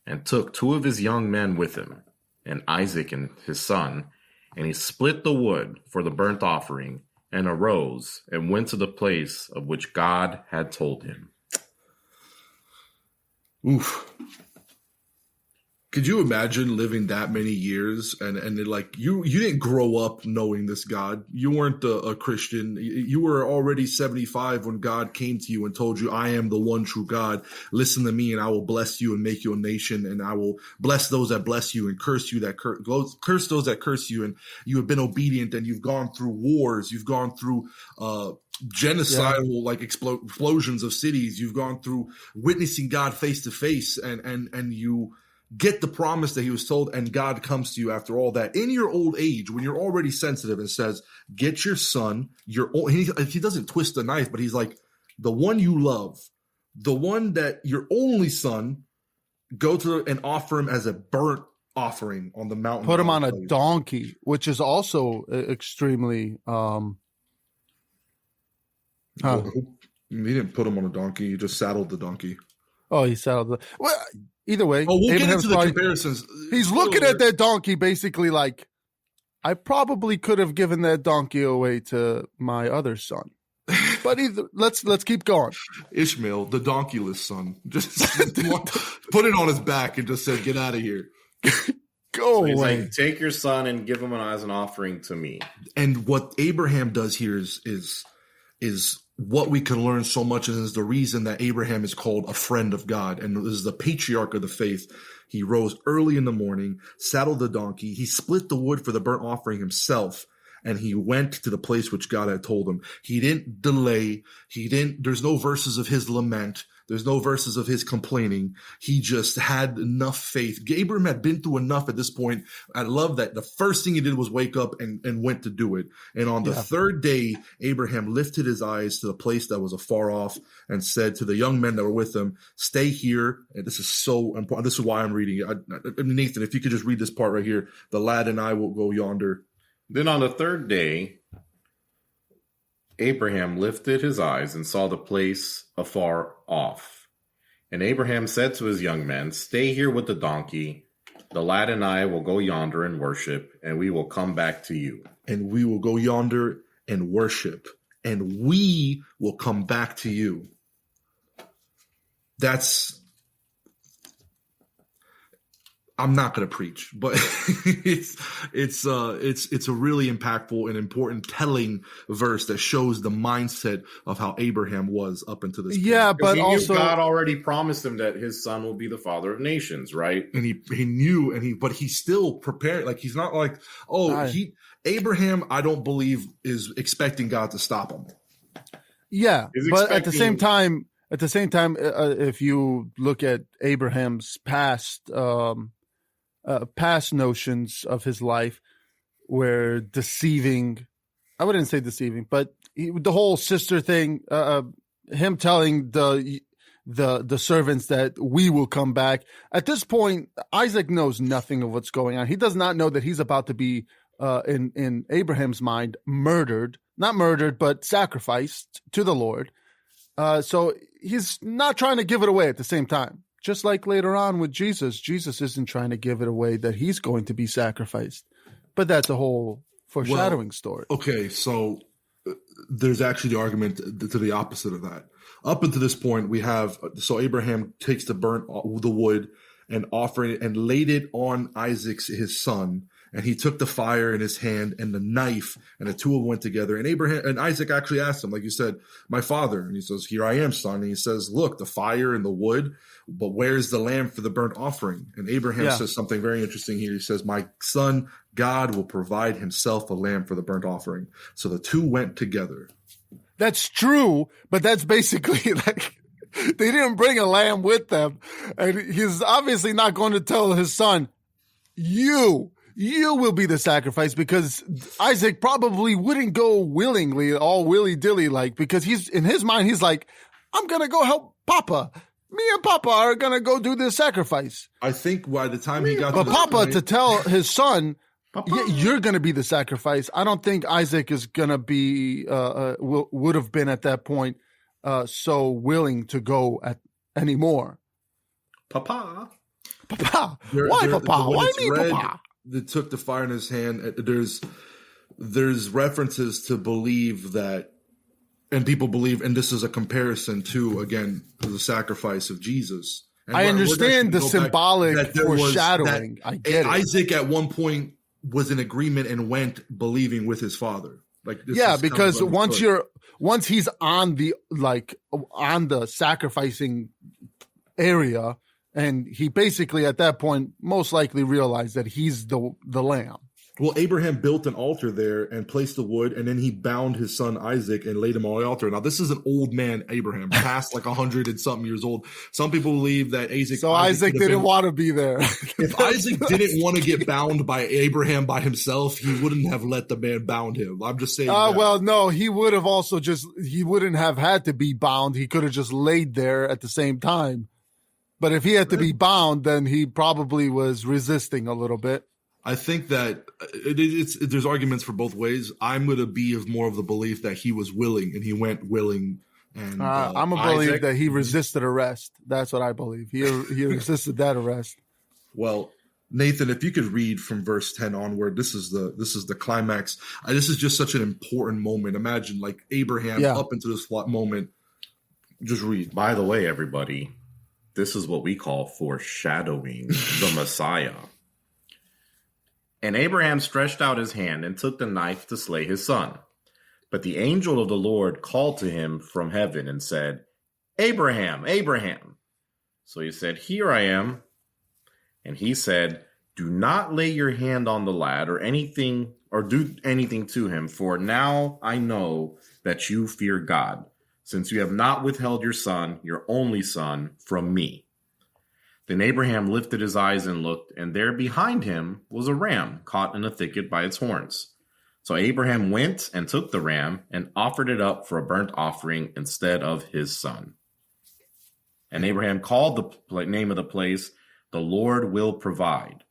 and took two of his young men with him, and Isaac and his son, and he split the wood for the burnt offering, and arose and went to the place of which God had told him. Oof. Could you imagine living that many years and like you didn't grow up knowing this God? You weren't a Christian. You were already 75 when God came to you and told you, I am the one true God. Listen to me and I will bless you and make you a nation, and I will bless those that bless you and curse you that curse those that curse you. And you have been obedient, and you've gone through wars. You've gone through genocidal like explosions of cities. You've gone through witnessing God face to face, and you get the promise that he was told, and God comes to you after all that in your old age, when you're already sensitive, and says, get your son, he doesn't twist the knife, but he's like, the one you love, the one that your only son, go to and offer him as a burnt offering on the mountain. Put him on a donkey, which is also extremely He didn't put him on a donkey, he just saddled the donkey. Oh, he saddled the either way. Oh, we'll get into the comparisons. He's looking at that donkey basically like, I probably could have given that donkey away to my other son. But let's keep going. Ishmael, the donkeyless son, just put it on his back and just said, get out of here. Go away. Like, take your son and give him as an offering to me. And what Abraham does here is what we can learn so much, and is the reason that Abraham is called a friend of God, and this is the patriarch of the faith. He rose early in the morning, saddled the donkey, he split the wood for the burnt offering himself, and he went to the place which God had told him. He didn't delay. There's no verses of his lament. There's no verses of his complaining. He just had enough faith. Abraham had been through enough at this point. I love that the first thing he did was wake up and went to do it. And on the third day, Abraham lifted his eyes to the place that was afar off and said to the young men that were with him, stay here. And this is so important. This is why I'm reading it. Nathan, if you could just read this part right here. The lad and I will go yonder. Then on the third day, Abraham lifted his eyes and saw the place afar off. And Abraham said to his young men, "Stay here with the donkey. The lad and I will go yonder and worship, and we will come back to you." And we will go yonder and worship, and we will come back to you. I'm not going to preach, but it's a really impactful and important telling verse that shows the mindset of how Abraham was up until this point. Yeah, but he also knew God already promised him that his son will be the father of nations, right? And he knew, but he's still prepared. Like, he's not like, Abraham, I don't believe, is expecting God to stop him. Yeah, but at the same time, if you look at Abraham's past notions of his life, where deceiving, I wouldn't say deceiving, but the whole sister thing, him telling the servants that we will come back. At this point, Isaac knows nothing of what's going on. He does not know that he's about to be, in Abraham's mind, not murdered, but sacrificed to the Lord. So he's not trying to give it away at the same time. Just like later on with Jesus, Jesus isn't trying to give it away that he's going to be sacrificed. But that's a whole foreshadowing story. Okay, so there's actually the argument to the opposite of that. Up until this point, we have, so Abraham takes the wood and offered it and laid it on Isaac, his son. And he took the fire in his hand and the knife, and the two of them went together. And Isaac actually asked him, like you said, "My father." And he says, "Here I am, son." And he says, "Look, the fire and the wood, but where's the lamb for the burnt offering?" And Abraham says something very interesting here. He says, "My son, God will provide himself a lamb for the burnt offering." So the two went together. That's true, but that's basically like they didn't bring a lamb with them. And he's obviously not going to tell his son, you will be the sacrifice, because Isaac probably wouldn't go willingly, all willy-dilly, like, because he's in his mind, he's like, I'm going to go help Papa. Me and Papa are going to go do this sacrifice. I think by the time he got to Papa to tell his son, you're going to be the sacrifice. I don't think Isaac is going to be, would have been at that point, so willing to go anymore. Papa. Why Papa? Why me Papa? That took the fire in his hand. There's references to believe that, and people believe, and this is a comparison to, again, the sacrifice of Jesus. And I understand the symbolic foreshadowing. I get it. Isaac at one point was in agreement and went believing with his father. Like, this because once he's on the sacrificing area, and he basically at that point most likely realized that he's the lamb. Well, Abraham built an altar there and placed the wood, and then he bound his son Isaac and laid him on the altar. Now, this is an old man, Abraham, past like 100 and something years old. Some people believe that Isaac didn't want to be there. If Isaac didn't want to get bound by Abraham by himself, he wouldn't have let the man bound him. I'm just saying. Well, no, he would have also he wouldn't have had to be bound. He could have just laid there at the same time. But if he had to be bound, then he probably was resisting a little bit. I think that there's arguments for both ways. I'm going to be of more of the belief that he was willing and he went willing. And I'm a believe that he resisted arrest. That's what I believe. He resisted that arrest. Well, Nathan, if you could read from verse 10 onward, this is the climax. This is just such an important moment. Imagine like Abraham up into this moment. Just read. By the way, everybody, this is what we call foreshadowing the Messiah. And Abraham stretched out his hand and took the knife to slay his son. But the angel of the Lord called to him from heaven and said, "Abraham, Abraham." So he said, "Here I am." And he said, "Do not lay your hand on the lad or do anything to him, for now I know that you fear God, since you have not withheld your son, your only son, from me." Then Abraham lifted his eyes and looked, and there behind him was a ram caught in a thicket by its horns. So Abraham went and took the ram and offered it up for a burnt offering instead of his son. And Abraham called the name of the place, "The Lord will provide."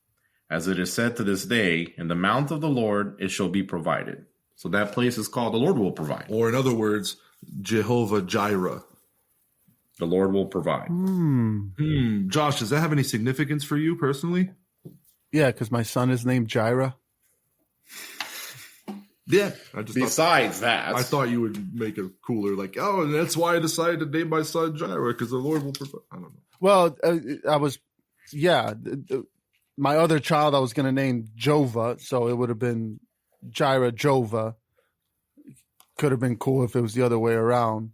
As it is said to this day, "In the mount of the Lord it shall be provided." So that place is called the Lord will provide. Or in other words, Jehovah Jireh. The Lord will provide. Josh, does that have any significance for you personally? Yeah, because my son is named Jireh. Yeah. Besides that, I thought you would make it cooler, like, oh, and that's why I decided to name my son Jireh, because the Lord will provide. I don't know. Well, my other child I was going to name Jova, so it would have been Jireh Jova. Could have been cool if it was the other way around,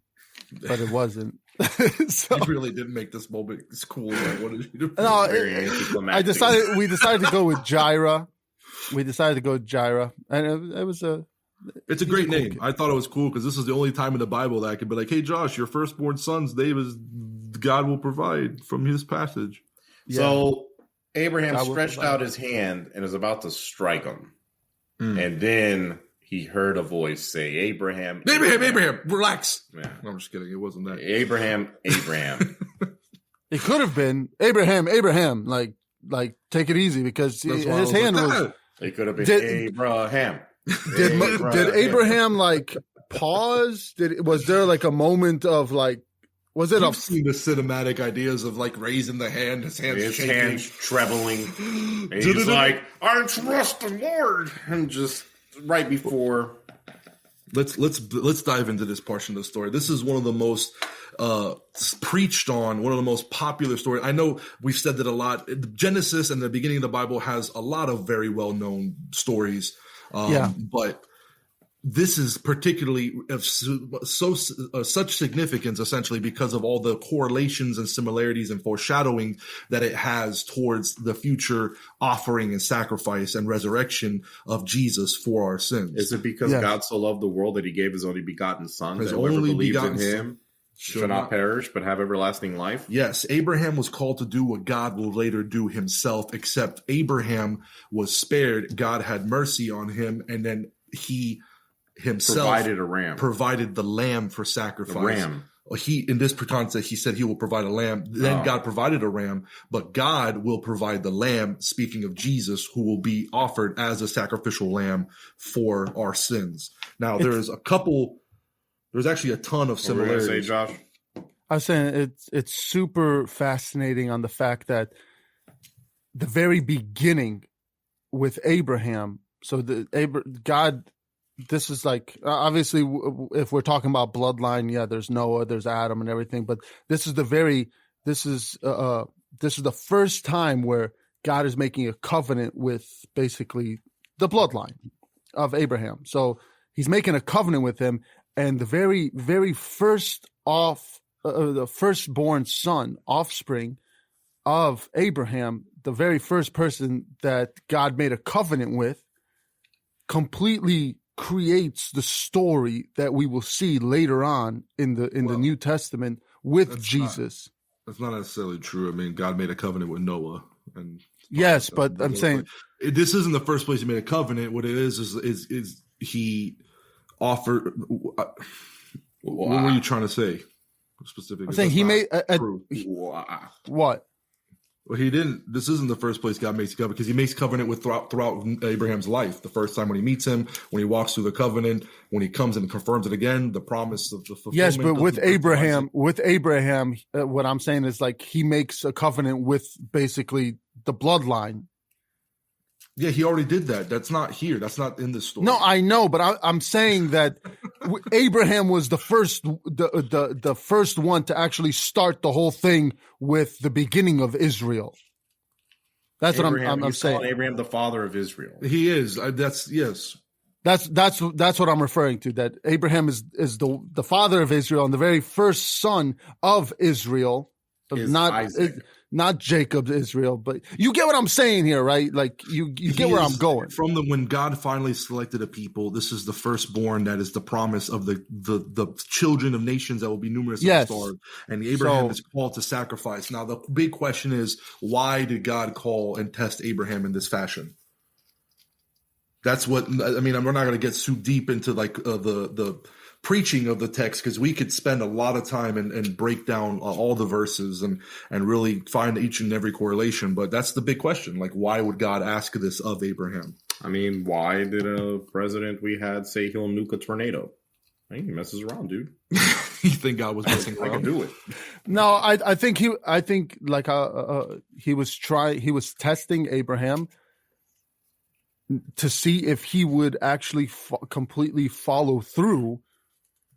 but it wasn't. So, you really didn't make this moment cool. Like, what did you do? No, we decided to go with Jireh. We decided to go with Jireh, and it's a great name. I thought it was cool because this is the only time in the Bible that I could be like, hey, Josh, your firstborn son's name is God will provide from his passage. So Abraham stretched out his hand and is about to strike him. And then he heard a voice say, Abraham, relax. Yeah. No, I'm just kidding. It wasn't that. Abraham. It could have been Abraham, like take it easy, because his hand was. It could have been Abraham. Did Abraham like pause? Was there like a moment of like? Was it? I've seen the cinematic ideas of like raising the hand, his hands trebling. And he's like, I trust the Lord, and just right before. Let's dive into this portion of the story. This is one of the most preached on, one of the most popular stories. I know we've said that a lot. Genesis and the beginning of the Bible has a lot of very well known stories. But this is particularly of such significance, essentially, because of all the correlations and similarities and foreshadowing that it has towards the future offering and sacrifice and resurrection of Jesus for our sins. Is it because God so loved the world that he gave his only begotten son, that whoever believes in him shall not perish but have everlasting life? Yes, Abraham was called to do what God will later do himself, except Abraham was spared. God had mercy on him, and then he himself provided the lamb for sacrifice. The ram. In this context, he said he will provide a lamb. Then God provided a ram, but God will provide the lamb, speaking of Jesus, who will be offered as a sacrificial lamb for our sins. Now, there's actually a ton of similarities. What were you gonna say, Josh? I was saying it's super fascinating on the fact that the very beginning with Abraham, so God. This is like, obviously, if we're talking about bloodline, there's Noah, there's Adam and everything, but this is the first time where God is making a covenant with basically the bloodline of Abraham. So he's making a covenant with him, and the very, very first the firstborn son, offspring of Abraham, the very first person that God made a covenant with, completely creates the story that we will see later on in the New Testament with Jesus. That's not necessarily true. I mean, God made a covenant with Noah, and yes, but I'm saying this isn't the first place he made a covenant. What it is he offered. What were you trying to say specifically? I'm saying he made what? Well, he didn't. This isn't the first place God makes a covenant, because he makes covenant with throughout Abraham's life. The first time when he meets him, when he walks through the covenant, when he comes and confirms it again, the promise of the fulfillment. Yes, but with Abraham, what I'm saying is like he makes a covenant with basically the bloodline. Yeah, he already did that. That's not here. That's not in this story. No, I know, but I'm saying that Abraham was the first one to actually start the whole thing with the beginning of Israel. That's what I'm saying. Abraham, the father of Israel. He is. Yes. That's what I'm referring to. That Abraham is the father of Israel, and the very first son of Israel, is Isaac. Not Jacob, Israel, but you get what I'm saying here, right? Like you get where I'm going. From when God finally selected a people, this is the firstborn that is the promise of the children of nations that will be numerous and starved. And Abraham is called to sacrifice. Now the big question is, why did God call and test Abraham in this fashion? That's what I mean. We're not going to get too deep into like the preaching of the text, because we could spend a lot of time and break down all the verses and really find each and every correlation. But that's the big question. Like, why would God ask this of Abraham? I mean, why did a president we had say he'll nuke a tornado? I think he messes around, dude. You think God was messing around? I can do it. No, I think he was testing Abraham to see if he would actually completely follow through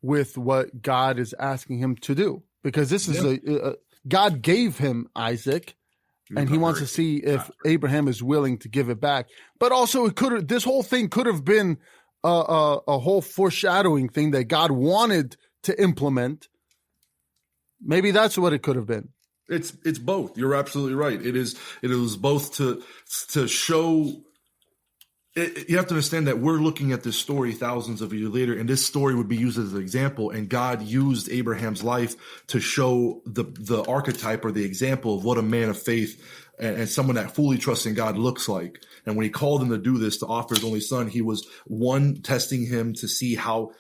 with what God is asking him to do, because this is God gave him Isaac, and he wants to see if Abraham is willing to give it back. But also, this whole thing could have been a whole foreshadowing thing that God wanted to implement. Maybe that's what it could have been. It's both. You're absolutely right. It was both to show. You have to understand that we're looking at this story thousands of years later, and this story would be used as an example. And God used Abraham's life to show the archetype or the example of what a man of faith and someone that fully trusts in God looks like. And when he called him to do this, to offer his only son, he was testing him to see how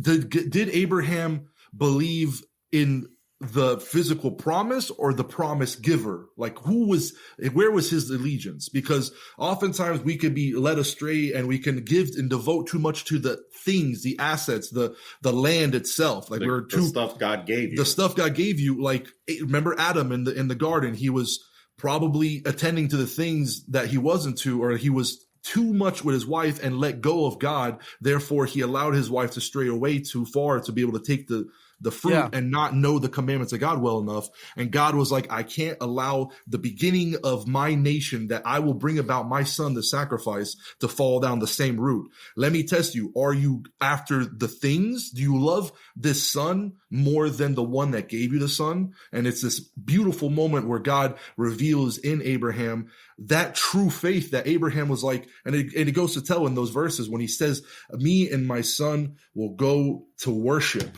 did Abraham believe in the physical promise or the promise giver? Like, where was his allegiance? Because oftentimes we could be led astray and we can give and devote too much to the things, the assets, the land itself. Like, the stuff God gave you. The stuff God gave you. Like, remember Adam in the garden, he was probably attending to the things that he wasn't to, or he was too much with his wife and let go of God. Therefore, he allowed his wife to stray away too far to be able to take the fruit and not know the commandments of God well enough. And God was like, I can't allow the beginning of my nation that I will bring about my son to sacrifice to fall down the same route. Let me test you. Are you after the things? Do you love this son more than the one that gave you the son? And it's this beautiful moment where God reveals in Abraham that true faith that Abraham was like, and it goes to tell in those verses when he says, me and my son will go to worship.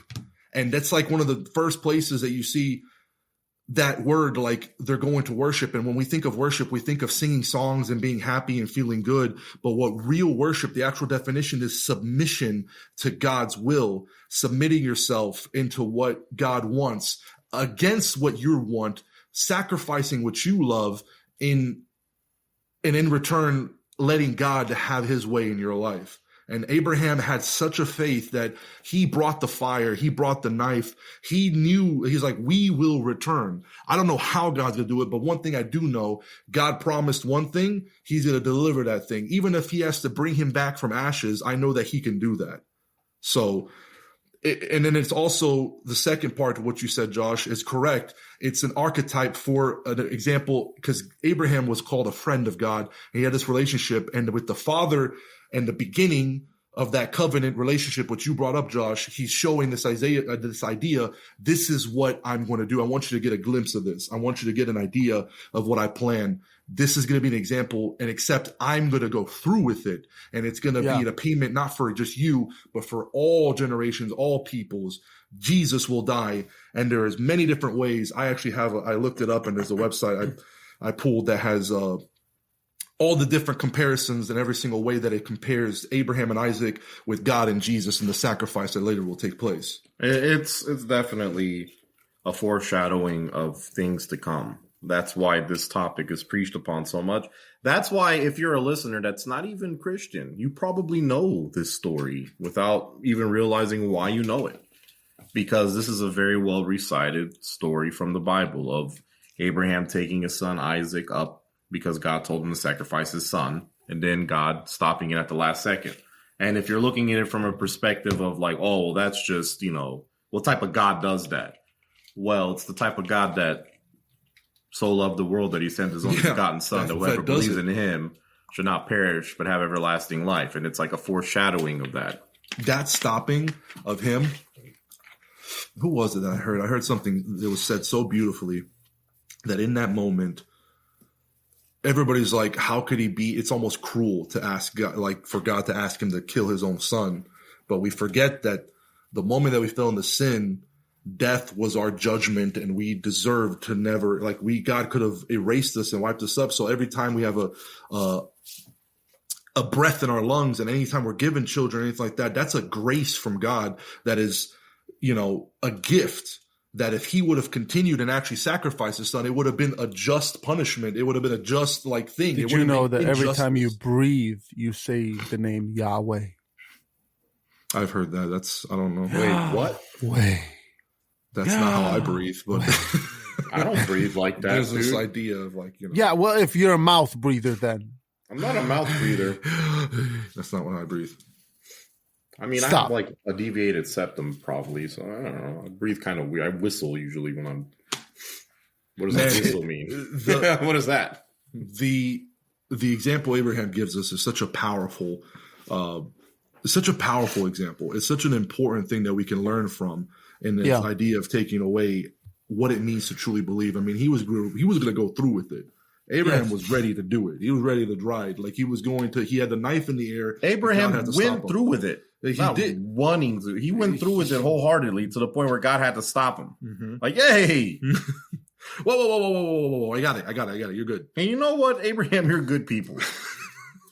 And that's like one of the first places that you see that word, like they're going to worship. And when we think of worship, we think of singing songs and being happy and feeling good. But what real worship, the actual definition, is submission to God's will, submitting yourself into what God wants against what you want, sacrificing what you love and in return, letting God have his way in your life. And Abraham had such a faith that he brought the fire, he brought the knife. He knew, he's like, we will return. I don't know how God's going to do it, but one thing I do know, God promised one thing, he's going to deliver that thing. Even if he has to bring him back from ashes, I know that he can do that. So, and then it's also the second part of what you said, Josh, is correct. It's an archetype for an example, because Abraham was called a friend of God. And he had this relationship, and with the father and the beginning of that covenant relationship, which you brought up, Josh, he's showing this idea, this is what I'm going to do. I want you to get a glimpse of this. I want you to get an idea of what I plan. This is going to be an example, and except I'm going to go through with it. And it's going to be a payment, not for just you, but for all generations, all peoples. Jesus will die. And there is many different ways. I actually I looked it up, and there's a website I pulled that has, all the different comparisons and every single way that it compares Abraham and Isaac with God and Jesus and the sacrifice that later will take place. It's definitely a foreshadowing of things to come. That's why this topic is preached upon so much. That's why if you're a listener that's not even Christian, you probably know this story without even realizing why you know it. Because this is a very well recited story from the Bible of Abraham taking his son Isaac up because God told him to sacrifice his son, and then God stopping it at the last second. And if you're looking at it from a perspective of like, oh, well, that's just, what type of God does that? Well, it's the type of God that so loved the world that he sent his only begotten son, that whoever believes in him should not perish, but have everlasting life. And it's like a foreshadowing of that. That stopping of him, who was it that I heard? I heard something that was said so beautifully that in that moment, everybody's like, how could he be? It's almost cruel to ask God, like for God to ask him to kill his own son. But we forget that the moment that we fell into sin, death was our judgment, and we deserved to never, God could have erased us and wiped us up. So every time we have a breath in our lungs, and anytime we're given children, anything like that, that's a grace from God that is, a gift. That if he would have continued and actually sacrificed his son, it would have been a just punishment. It would have been a just thing. Did you know that every time you breathe, you say the name Yahweh? I've heard that. I don't know. Wait, what? That's not how I breathe, but I don't breathe like that. There's this dude. idea of Yeah, well, if you're a mouth breather, then. I'm not a mouth breather. That's not when I breathe. I mean, Stop. I have like a deviated septum probably, so I don't know. I breathe kind of weird. I whistle usually when I'm. What does that whistle mean? What is that? The example Abraham gives us is such a powerful example. It's such an important thing that we can learn from in this idea of taking away what it means to truly believe. I mean, he was going to go through with it. Abraham was ready to do it. He was ready to ride. Like he had the knife in the air. Abraham went through with it. He did wanting to. He went through with it wholeheartedly to the point where God had to stop him. Mm-hmm. Like, hey, whoa! I got it. You're good. And you know what, Abraham, you're good people.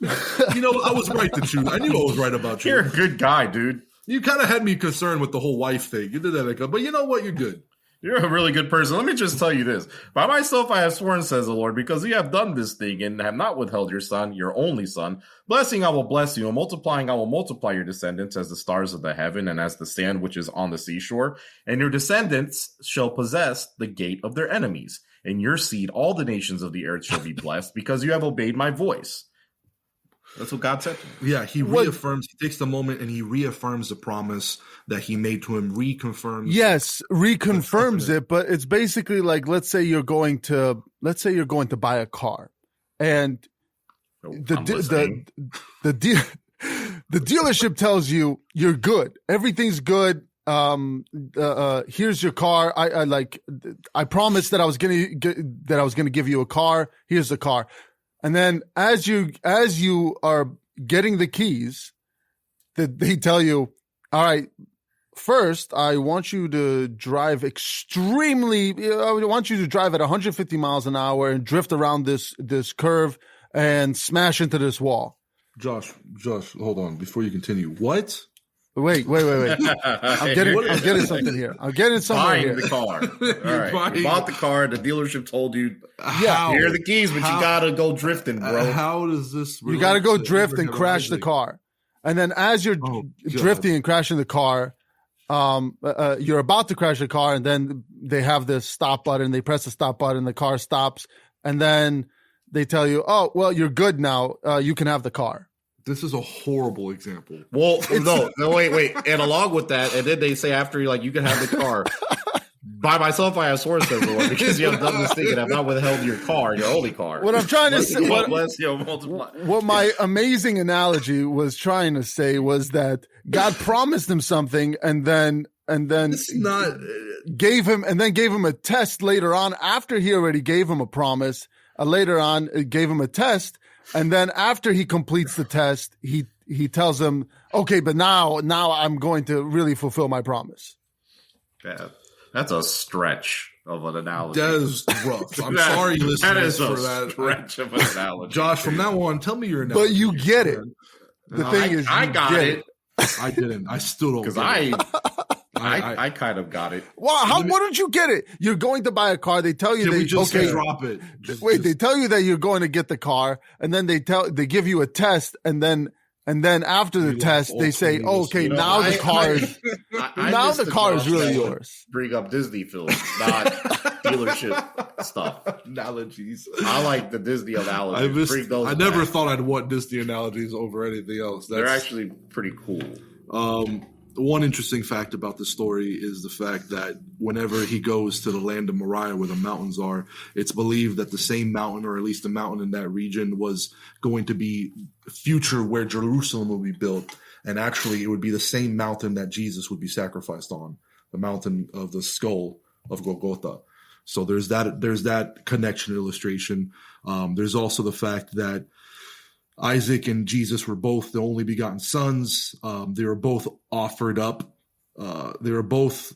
I was right to choose. I knew I was right about you. You're a good guy, dude. You kind of had me concerned with the whole wife thing. You did that, but you know what? You're good. You're a really good person. Let me just tell you this. By myself I have sworn, says the Lord, because you have done this thing and have not withheld your son, your only son. Blessing I will bless you, and multiplying I will multiply your descendants as the stars of the heaven and as the sand which is on the seashore. And your descendants shall possess the gate of their enemies. In your seed all the nations of the earth shall be blessed, because you have obeyed my voice. That's what God said to me. Yeah, he takes the moment and he reaffirms the promise that he made to him, reconfirms it, but it's basically like, let's say you're going to buy a car, and the dealership tells you you're good. Everything's good. Here's your car. I promised that I was going to give you a car. Here's the car. And then as you are getting the keys, they tell you, all right, first, I want you to drive I want you to drive at 150 miles an hour and drift around this curve and smash into this wall. Josh, hold on. Before you continue, what? Wait. I'm getting something here. Buying the car. All right. You bought the car. The dealership told you, here are the keys, but you got to go drifting, bro. How does this You got to go drift and crash the car. And then as you're drifting and crashing the car, you're about to crash the car, and then they have this stop button. They press the stop button. The car stops. And then they tell you, oh, well, you're good now. You can have the car. This is a horrible example. Well, no, wait. And along with that, and then they say after you can have the car. By myself, I have sworn, says the Lord, because you have done this thing and have not withheld your car, your only car. What I'm trying to say, multiply. What my amazing analogy was trying to say was that God promised him something, and then gave him a test later on after he already gave him a promise. Later on, it gave him a test. And then after he completes the test, he tells him, okay, but now I'm going to really fulfill my promise. Yeah, that's a stretch of an analogy. That is rough. I'm sorry, listeners, for that stretch of an analogy. Josh, from now on, tell me your analogy. But you get it. The thing is, I got it. I didn't. I still don't. Because I kind of got it. Wow, why don't you get it? You're going to buy a car. They tell you drop it. They tell you that you're going to get the car, and then they give you a test, and then after the test, they say, okay, now the car is really yours. Bring up Disney films, not dealership stuff. Analogies. I like the Disney analogies. I never thought I'd want Disney analogies over anything else. They're actually pretty cool. One interesting fact about the story is the fact that whenever he goes to the land of Moriah where the mountains are, it's believed that the same mountain, or at least the mountain in that region, was going to be future where Jerusalem will be built. And actually, it would be the same mountain that Jesus would be sacrificed on, the mountain of the skull of Golgotha. So there's that connection illustration. There's also the fact that Isaac and Jesus were both the only begotten sons. They were both offered up. They were both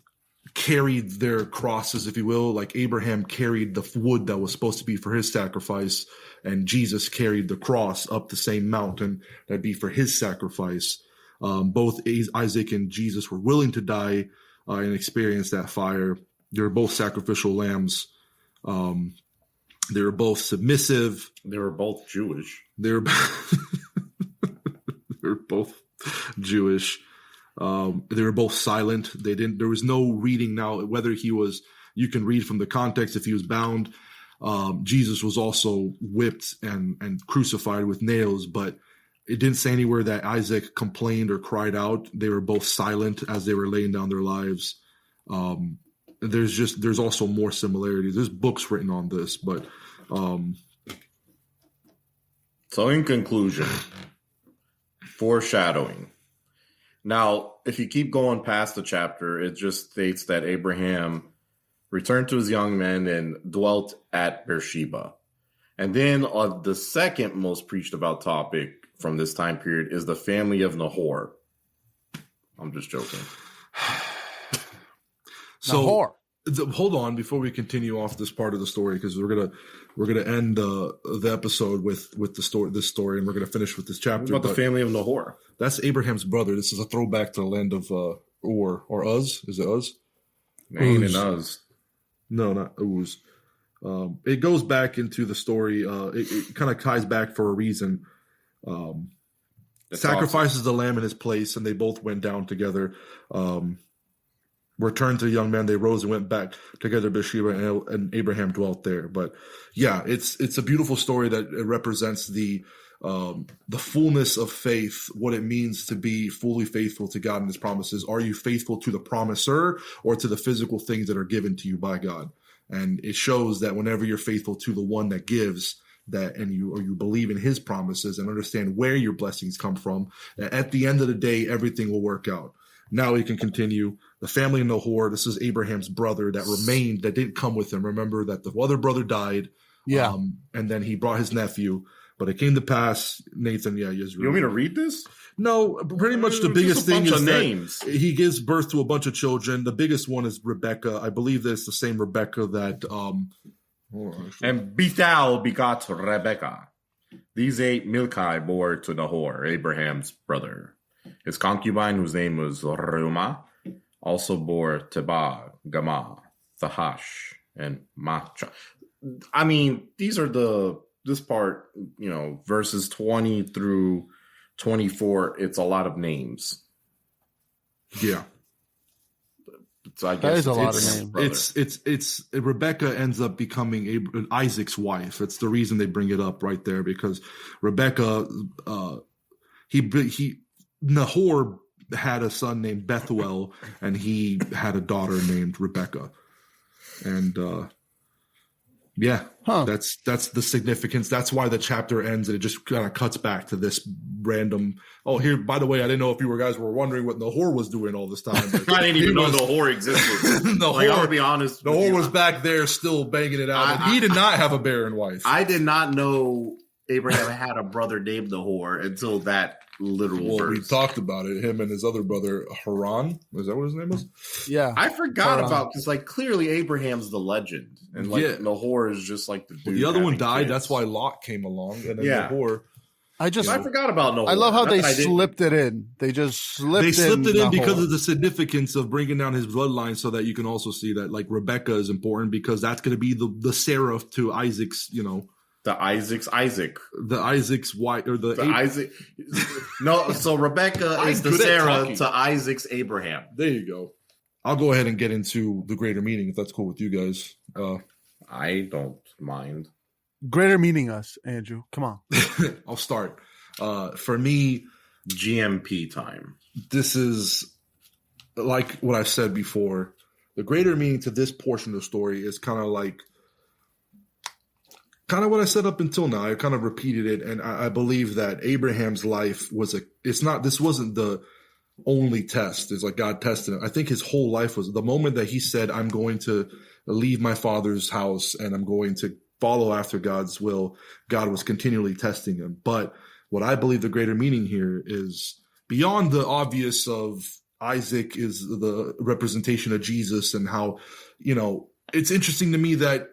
carried their crosses, if you will. Like Abraham carried the wood that was supposed to be for his sacrifice, and Jesus carried the cross up the same mountain that'd be for his sacrifice. Both Isaac and Jesus were willing to die and experience that fire. They were both sacrificial lambs. They were both submissive. They were both Jewish. They were both Jewish. They were both silent. There was no reading now, whether you can read from the context if he was bound. Jesus was also whipped and crucified with nails, but it didn't say anywhere that Isaac complained or cried out. They were both silent as they were laying down their lives. There's also more similarities. There's books written on this, but so in conclusion, foreshadowing. Now, if you keep going past the chapter, it just states that Abraham returned to his young men and dwelt at Beersheba. And then the second most preached about topic from this time period is the family of Nahor. I'm just joking. So Nahor. Hold on before we continue off this part of the story, because we're gonna end the episode with this story, and we're gonna finish with this chapter. What about the family of Nahor? That's Abraham's brother. This is a throwback to the land of Ur or Uz. Is it Uz? Ain and Uz. No, not Uz. It goes back into the story. It kind of ties back for a reason. Sacrifices the lamb in his place, and they both went down together. Returned to the young men, they rose and went back together to Beersheba, and Abraham dwelt there. But yeah, it's a beautiful story that it represents the fullness of faith, what it means to be fully faithful to God and his promises. Are you faithful to the promiser or to the physical things that are given to you by God? And it shows that whenever you're faithful to the one that gives, that and you believe in his promises and understand where your blessings come from, at the end of the day, everything will work out. Now we can continue. The family of Nahor, this is Abraham's brother that remained, that didn't come with him. Remember that the other brother died. Yeah. And then he brought his nephew. But it came to pass, Nathan, You want me to read this? No, pretty much the biggest thing is names. That he gives birth to a bunch of children. The biggest one is Rebecca. I believe that it's the same Rebecca that... And Bethal begot Rebekah. These 8 Milcah bore to Nahor, Abraham's brother. His concubine, whose name was Reumah, also bore Tebah, Gamah, Thahash, and Macha. I mean, these are this part, verses 20 through 24. It's a lot of names. Yeah. So I guess that is a lot of names. It's Rebecca ends up becoming Isaac's wife. It's the reason they bring it up right there, because Rebecca, Nahor had a son named Bethuel, and he had a daughter named Rebecca. And that's the significance. That's why the chapter ends, and it just kind of cuts back to this random. Oh, here, by the way, I didn't know if you guys were wondering what Nahor was doing all this time. I didn't even know Nahor existed. I'm gonna be honest. Nahor was back there still banging it out. He did not have a barren wife. I did not know Abraham had a brother named Nahor until that literal verse. We talked about it. Him and his other brother Haran. Is that what his name was? Yeah, I forgot about, because clearly Abraham's the legend, and Nahor is just the dude. Well, the other one died. Kids. That's why Lot came along, and then Nahor. I forgot about Nahor. I love how they slipped it in. They just slipped it in because of the significance of bringing down his bloodline, so that you can also see that Rebecca is important, because that's going to be the Sarah to Isaac's, The Isaac's wife, or the Isaac. No, so Rebecca is the Sarah to Isaac's Abraham. There you go. I'll go ahead and get into the greater meaning if that's cool with you guys. I don't mind. Greater meaning us, Andrew. Come on. I'll start. For me, GMP time. This is like what I've said before. The greater meaning to this portion of the story is kind of what I said up until now. I kind of repeated it, and I believe that Abraham's life this wasn't the only test. It's like God tested him. I think his whole life was the moment that he said, I'm going to leave my father's house and I'm going to follow after God's will. God was continually testing him. But what I believe the greater meaning here is beyond the obvious of Isaac is the representation of Jesus, and how, it's interesting to me that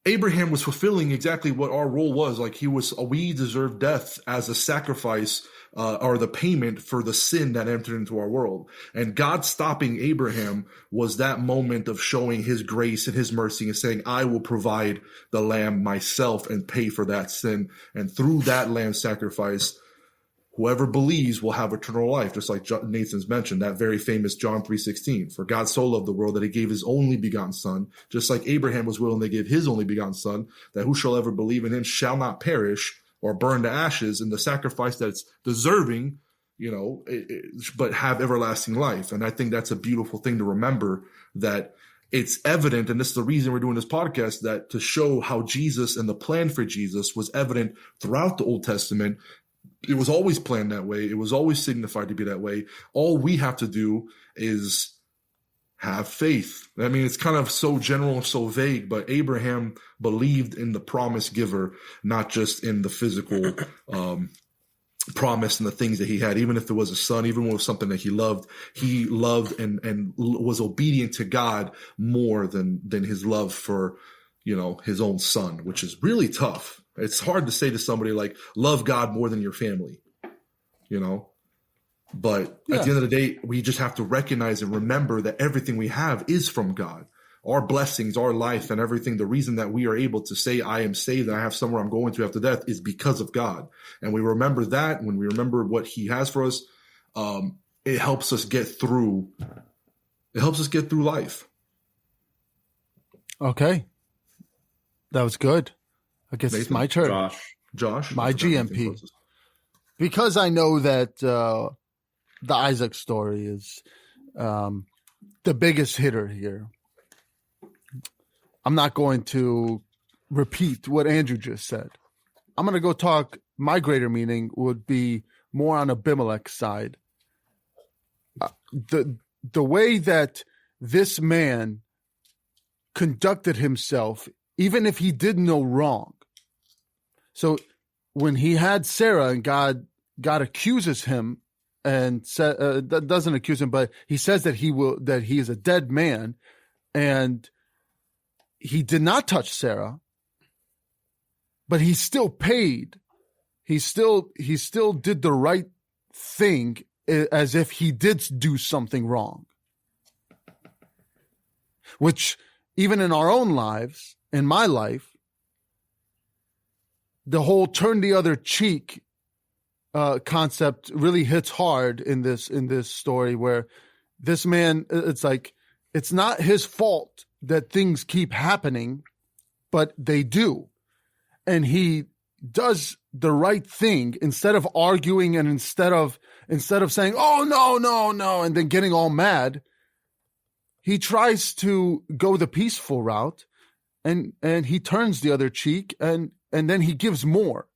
Abraham was fulfilling exactly what our role was. Like we deserved death as a sacrifice, or the payment for the sin that entered into our world. And God stopping Abraham was that moment of showing his grace and his mercy and saying, I will provide the lamb myself and pay for that sin. And through that lamb sacrifice, whoever believes will have eternal life, just like Nathan's mentioned, that very famous John 3:16. For God so loved the world that he gave his only begotten son, just like Abraham was willing to give his only begotten son, that who shall ever believe in him shall not perish or burn to ashes, in the sacrifice that's deserving, but have everlasting life. And I think that's a beautiful thing to remember, that it's evident, and this is the reason we're doing this podcast, that to show how Jesus and the plan for Jesus was evident throughout the Old Testament. It was always planned that way. It was always signified to be that way. All we have to do is have faith. I mean, it's kind of so general and so vague, but Abraham believed in the promise giver, not just in the physical promise and the things that he had. Even if it was a son, even if it was something that he loved and was obedient to God more than his love for, his own son, which is really tough. It's hard to say to somebody like, love God more than your family, but at the end of the day, we just have to recognize and remember that everything we have is from God. Our blessings, our life, and everything, the reason that we are able to say, I am saved and I have somewhere I'm going to after death, is because of God. And we remember that when we remember what he has for us, it helps us get through. It helps us get through life. Okay. That was good. I guess it's my turn. Josh, my GMP. Because I know that the Isaac story is the biggest hitter here. I'm not going to repeat what Andrew just said. I'm going to go talk. My greater meaning would be more on Abimelech's side. The way that this man conducted himself, even if he did no wrong. So when he had Sarah and God accuses him and doesn't accuse him, but he says that he is a dead man, and he did not touch Sarah, but he still paid. He still did the right thing, as if he did do something wrong. Which even in our own lives, in my life, the whole turn the other cheek concept really hits hard in this story, where this man, it's like, it's not his fault that things keep happening, but they do. And he does the right thing instead of arguing, and instead of saying, oh, no, and then getting all mad. He tries to go the peaceful route, and he turns the other cheek, and then he gives more.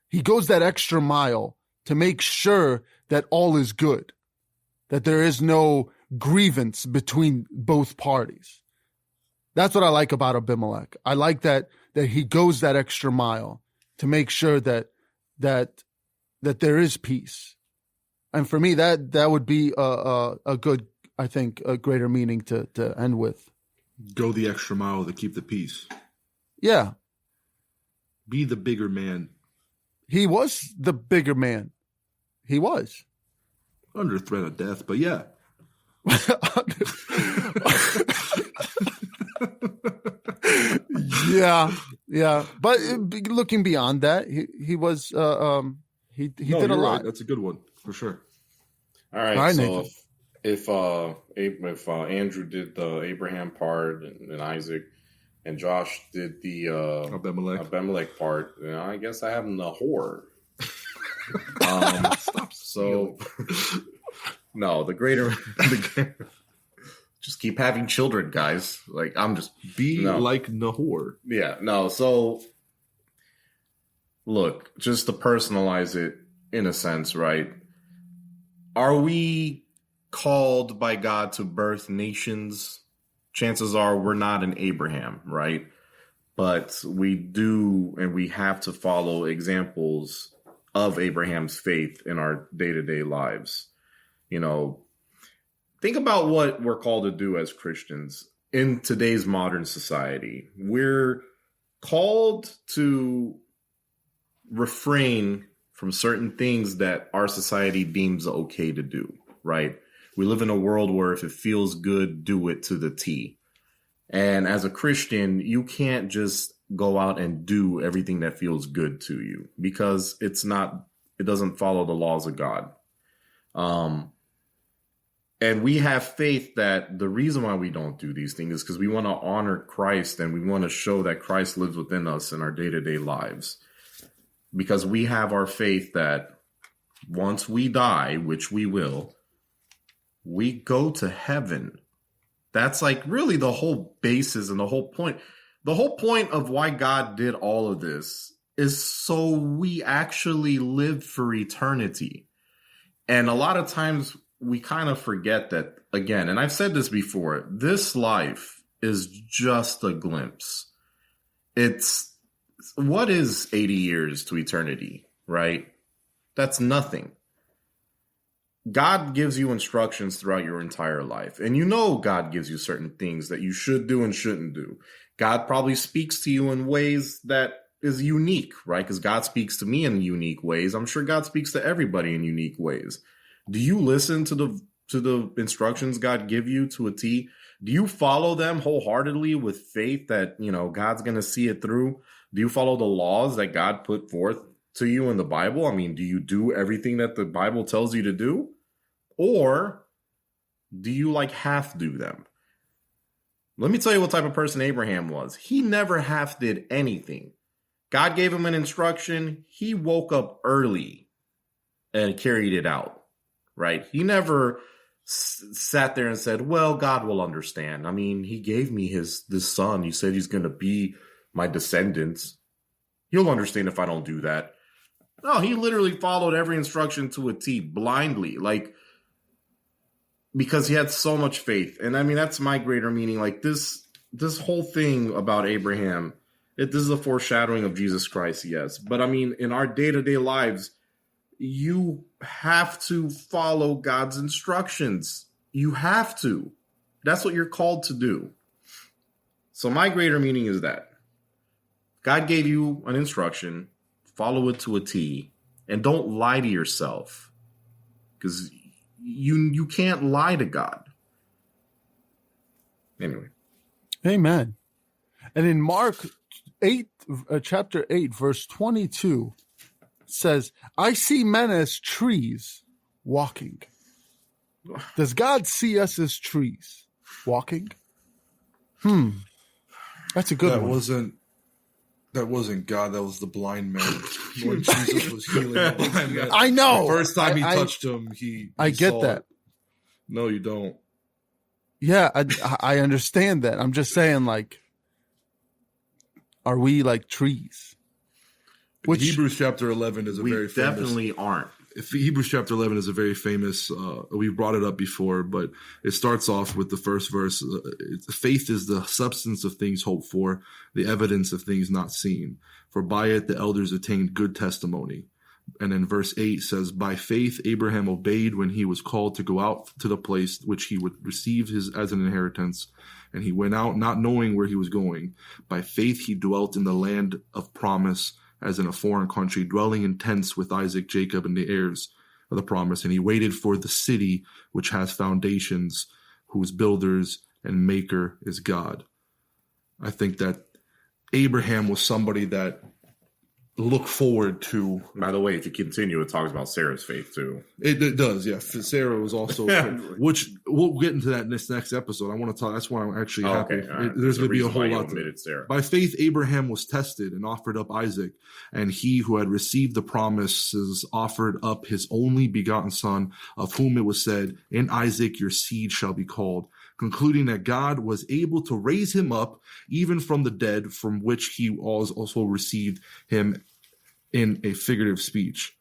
He goes that extra mile to make sure that all is good, that there is no grievance between both parties. That's what I like about Abimelech. I like that he goes that extra mile to make sure that there is peace. And for me, that would be a good, I think, a greater meaning to end with. Go the extra mile to keep the peace. Yeah. Be the bigger man. He was the bigger man. He was. Under threat of death, but yeah. Yeah. But looking beyond that, he was he did a lot. Right. That's a good one for sure. All right, so Nathan. if Andrew did the Abraham part and Isaac, and Josh did the Abimelech part, I guess I have Nahor. So no, the greater. Just keep having children, guys. Like, I'm just like Nahor. Yeah, no. So, look, just to personalize it in a sense, right? Are we called by God to birth nations? Chances are we're not an Abraham, right? But we do, and we have to follow examples of Abraham's faith in our day-to-day lives. You know, think about what we're called to do as Christians in today's modern society. We're called to refrain from certain things that our society deems okay to do, right? We live in a world where if it feels good, do it to the T. And as a Christian, you can't just go out and do everything that feels good to you, because it doesn't follow the laws of God. And we have faith that the reason why we don't do these things is because we want to honor Christ, and we want to show that Christ lives within us in our day-to-day lives. Because we have our faith that once we die, which we will, we go to heaven. That's like really the whole basis and the whole point. The whole point of why God did all of this is so we actually live for eternity. And a lot of times we kind of forget that, again, and I've said this before, this life is just a glimpse. What is 80 years to eternity, right? That's nothing. God gives you instructions throughout your entire life. And you know God gives you certain things that you should do and shouldn't do. God probably speaks to you in ways that is unique, right? Because God speaks to me in unique ways. I'm sure God speaks to everybody in unique ways. Do you listen to the instructions God give you to a T? Do you follow them wholeheartedly with faith that, you know, God's going to see it through? Do you follow the laws that God put forth to you in the Bible? I mean, do you do everything that the Bible tells you to do? Or do you like half do them? Let me tell you what type of person Abraham was. He never half did anything. God gave him an instruction. He woke up early and carried it out, right? He never sat there and said, well, God will understand. I mean, he gave me this son. He said he's going to be my descendants. He'll understand if I don't do that. No, he literally followed every instruction to a T blindly, like, because he had so much faith. And I mean, that's my greater meaning. Like this whole thing about Abraham, this is a foreshadowing of Jesus Christ, yes. But I mean, in our day-to-day lives, you have to follow God's instructions. You have to. That's what you're called to do. So my greater meaning is that God gave you an instruction, follow it to a T, and don't lie to yourself, because you can't lie to God. Anyway. Amen. And in Mark 8, chapter 8, verse 22 says, I see men as trees walking. Does God see us as trees walking? That's a good one. That wasn't God. That was the blind man. When Jesus was healing the blind man. I know. The first time he touched him, he get that. It. No, you don't. Yeah, I understand that. I'm just saying, like, are we like trees? Which Hebrews chapter 11 is a very famous. We definitely aren't. Hebrews chapter 11 is a very famous, we've brought it up before, but it starts off with the first verse. Faith is the substance of things hoped for, the evidence of things not seen. For by it the elders attained good testimony. And then verse 8 says, by faith Abraham obeyed when he was called to go out to the place which he would receive as an inheritance. And he went out not knowing where he was going. By faith he dwelt in the land of promise, as in a foreign country, dwelling in tents with Isaac, Jacob, and the heirs of the promise. And he waited for the city which has foundations, whose builders and maker is God. I think that Abraham was somebody that looked forward to. By the way, if you continue, it talks about Sarah's faith too. It does, yeah. Sarah was also, which we'll get into that in this next episode. I want to talk. That's why I'm actually happy. Okay, right. There's going to be a whole lot. Sarah. By faith, Abraham was tested and offered up Isaac, and he who had received the promises offered up his only begotten son, of whom it was said, in Isaac your seed shall be called, concluding that God was able to raise him up even from the dead, from which he also received him in a figurative speech.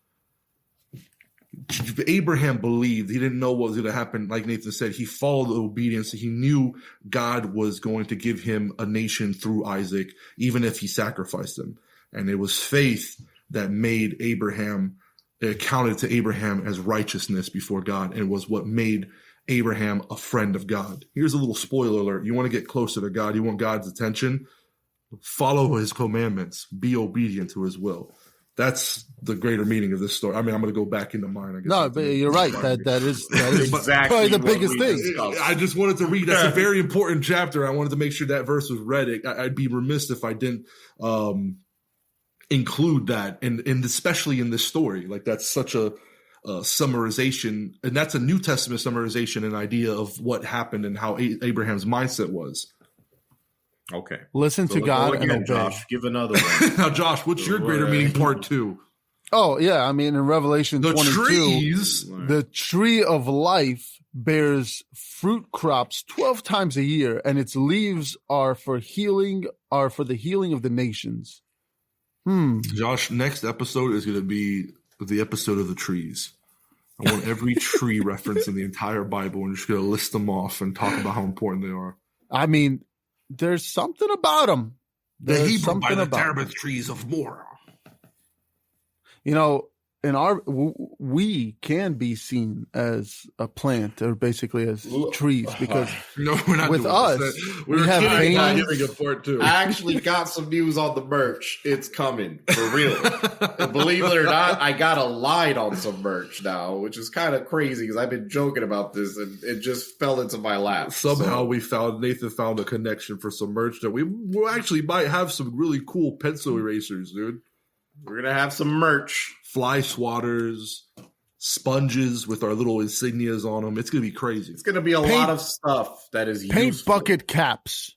Abraham believed. He didn't know what was going to happen. Like Nathan said, he followed obedience. He knew God was going to give him a nation through Isaac, even if he sacrificed him. And it was faith that made Abraham it counted to Abraham as righteousness before God and was what made Abraham a friend of God. Here's a little spoiler alert. You want to get closer to God. You want God's attention. Follow his commandments. Be obedient to his will. That's the greater meaning of this story. I mean, I'm going to go back into mine. I guess. No, but you're right. That is Exactly probably the what biggest we thing. discussed. I just wanted to read. That's a very important chapter. I wanted to make sure that verse was read. I'd be remiss if I didn't include that, and especially in this story. Like, that's such a summarization, and that's a New Testament summarization and idea of what happened and how Abraham's mindset was. Okay. Listen to God and obey. Josh, give another one. Now, Josh, what's your greater meaning part 2? Oh, yeah. I mean, in Revelation The 22, trees. the tree of life bears fruit crops 12 times a year, and its leaves are for the healing of the nations. Josh, next episode is going to be the episode of the trees. I want every tree reference in the entire Bible, and we're just going to list them off and talk about how important they are. I mean, there's something about them. The Hebrew by the terebinth trees of Morah. You know, we can be seen as a plant, or basically as trees, because No, we're not with doing us, this. we have kidding about veins. giving a part 2. I actually got some news on the merch. It's coming for real. And believe it or not, I got a line on some merch now, which is kind of crazy because I've been joking about this and it just fell into my lap. Somehow Nathan found a connection for some merch that we actually might have some really cool pencil erasers, dude. We're gonna have some merch. Fly swatters, sponges with our little insignias on them. It's gonna be crazy. It's gonna be a lot of stuff that is Paint useful. bucket caps.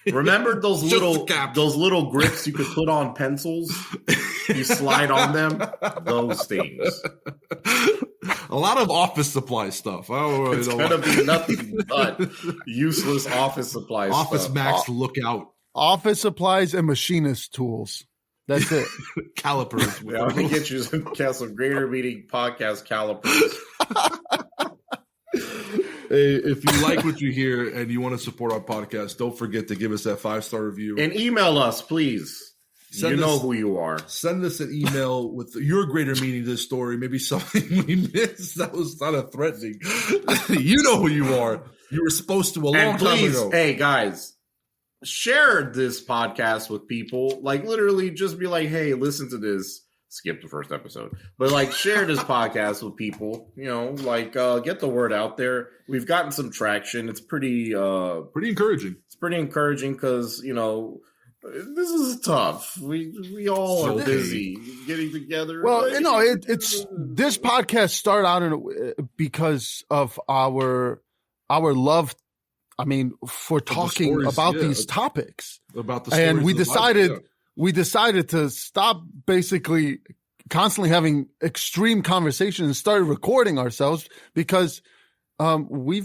Remember those Just little caps. those little grips you could put on pencils? You slide on them. Those things. A lot of office supply stuff. I don't really It's know. gonna be nothing but useless office supplies. Office stuff. Max, look out. Office supplies and machinist tools. That's it. Calipers. Yeah, I'm gonna get you some Greater Meeting podcast calipers. Hey, if you like what you hear and you want to support our podcast, don't forget to give us that 5-star review. And email us, please. Send you know us- who you are. Send us an email with your greater meaning to this story. Maybe something we missed that was kind of threatening. You know who you are. You were supposed to a long And time please, ago. hey guys, share this podcast with people. Like, literally just be like, hey, listen to this. Skip the first episode. But like, share this podcast with people. You know, like, get the word out there. We've gotten some traction. It's pretty encouraging. It's pretty encouraging because, you know, this is tough. We all So are busy getting together. Well, Like, no, it's this podcast started out because of our love. I mean, for talking stories, about yeah. these topics, About the stories and we of the Bible, decided to stop basically constantly having extreme conversations and started recording ourselves because we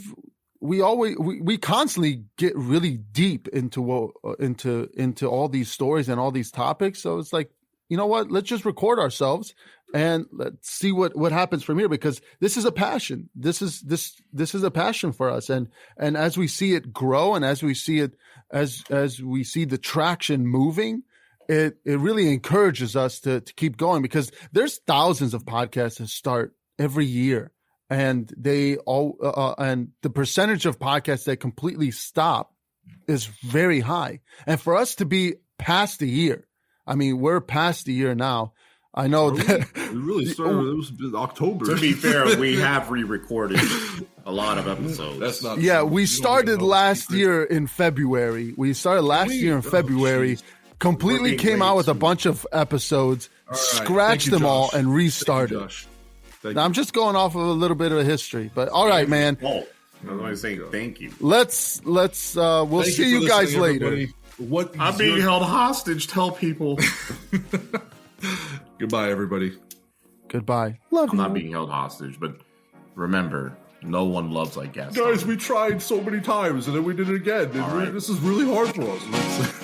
constantly get really deep into all these stories and all these topics. So it's like, you know what? Let's just record ourselves and let's see what happens from here, because this is a passion. This is a passion for us. And as we see it grow and as we see it, as we see the traction moving, it really encourages us to keep going, because there's thousands of podcasts that start every year, and they all and the percentage of podcasts that completely stop is very high. And for us to be past a year, I mean, we're past a year now. I know that we really started. It was October. to be fair, we have re-recorded a lot of episodes. That's not. yeah, true. we You don't started know. last year in February. We started last year in February. jeez. Completely We're being came out with a lazy. bunch of episodes, All right. scratched Thank you, them all, Josh. and Thank you, restarted. Josh. Thank Now, I'm just going off of a little bit of history, but all right, man. Oh, I was only saying thank you. Let's we'll Thank see for you guys listening, later. everybody. What I'm is being your- held hostage. Tell people. Goodbye, everybody. Goodbye. Love I'm you. not being held hostage, but remember, no one loves like gas. Guys, we tried so many times and then we did it again. All right. This is really hard for us. Let's,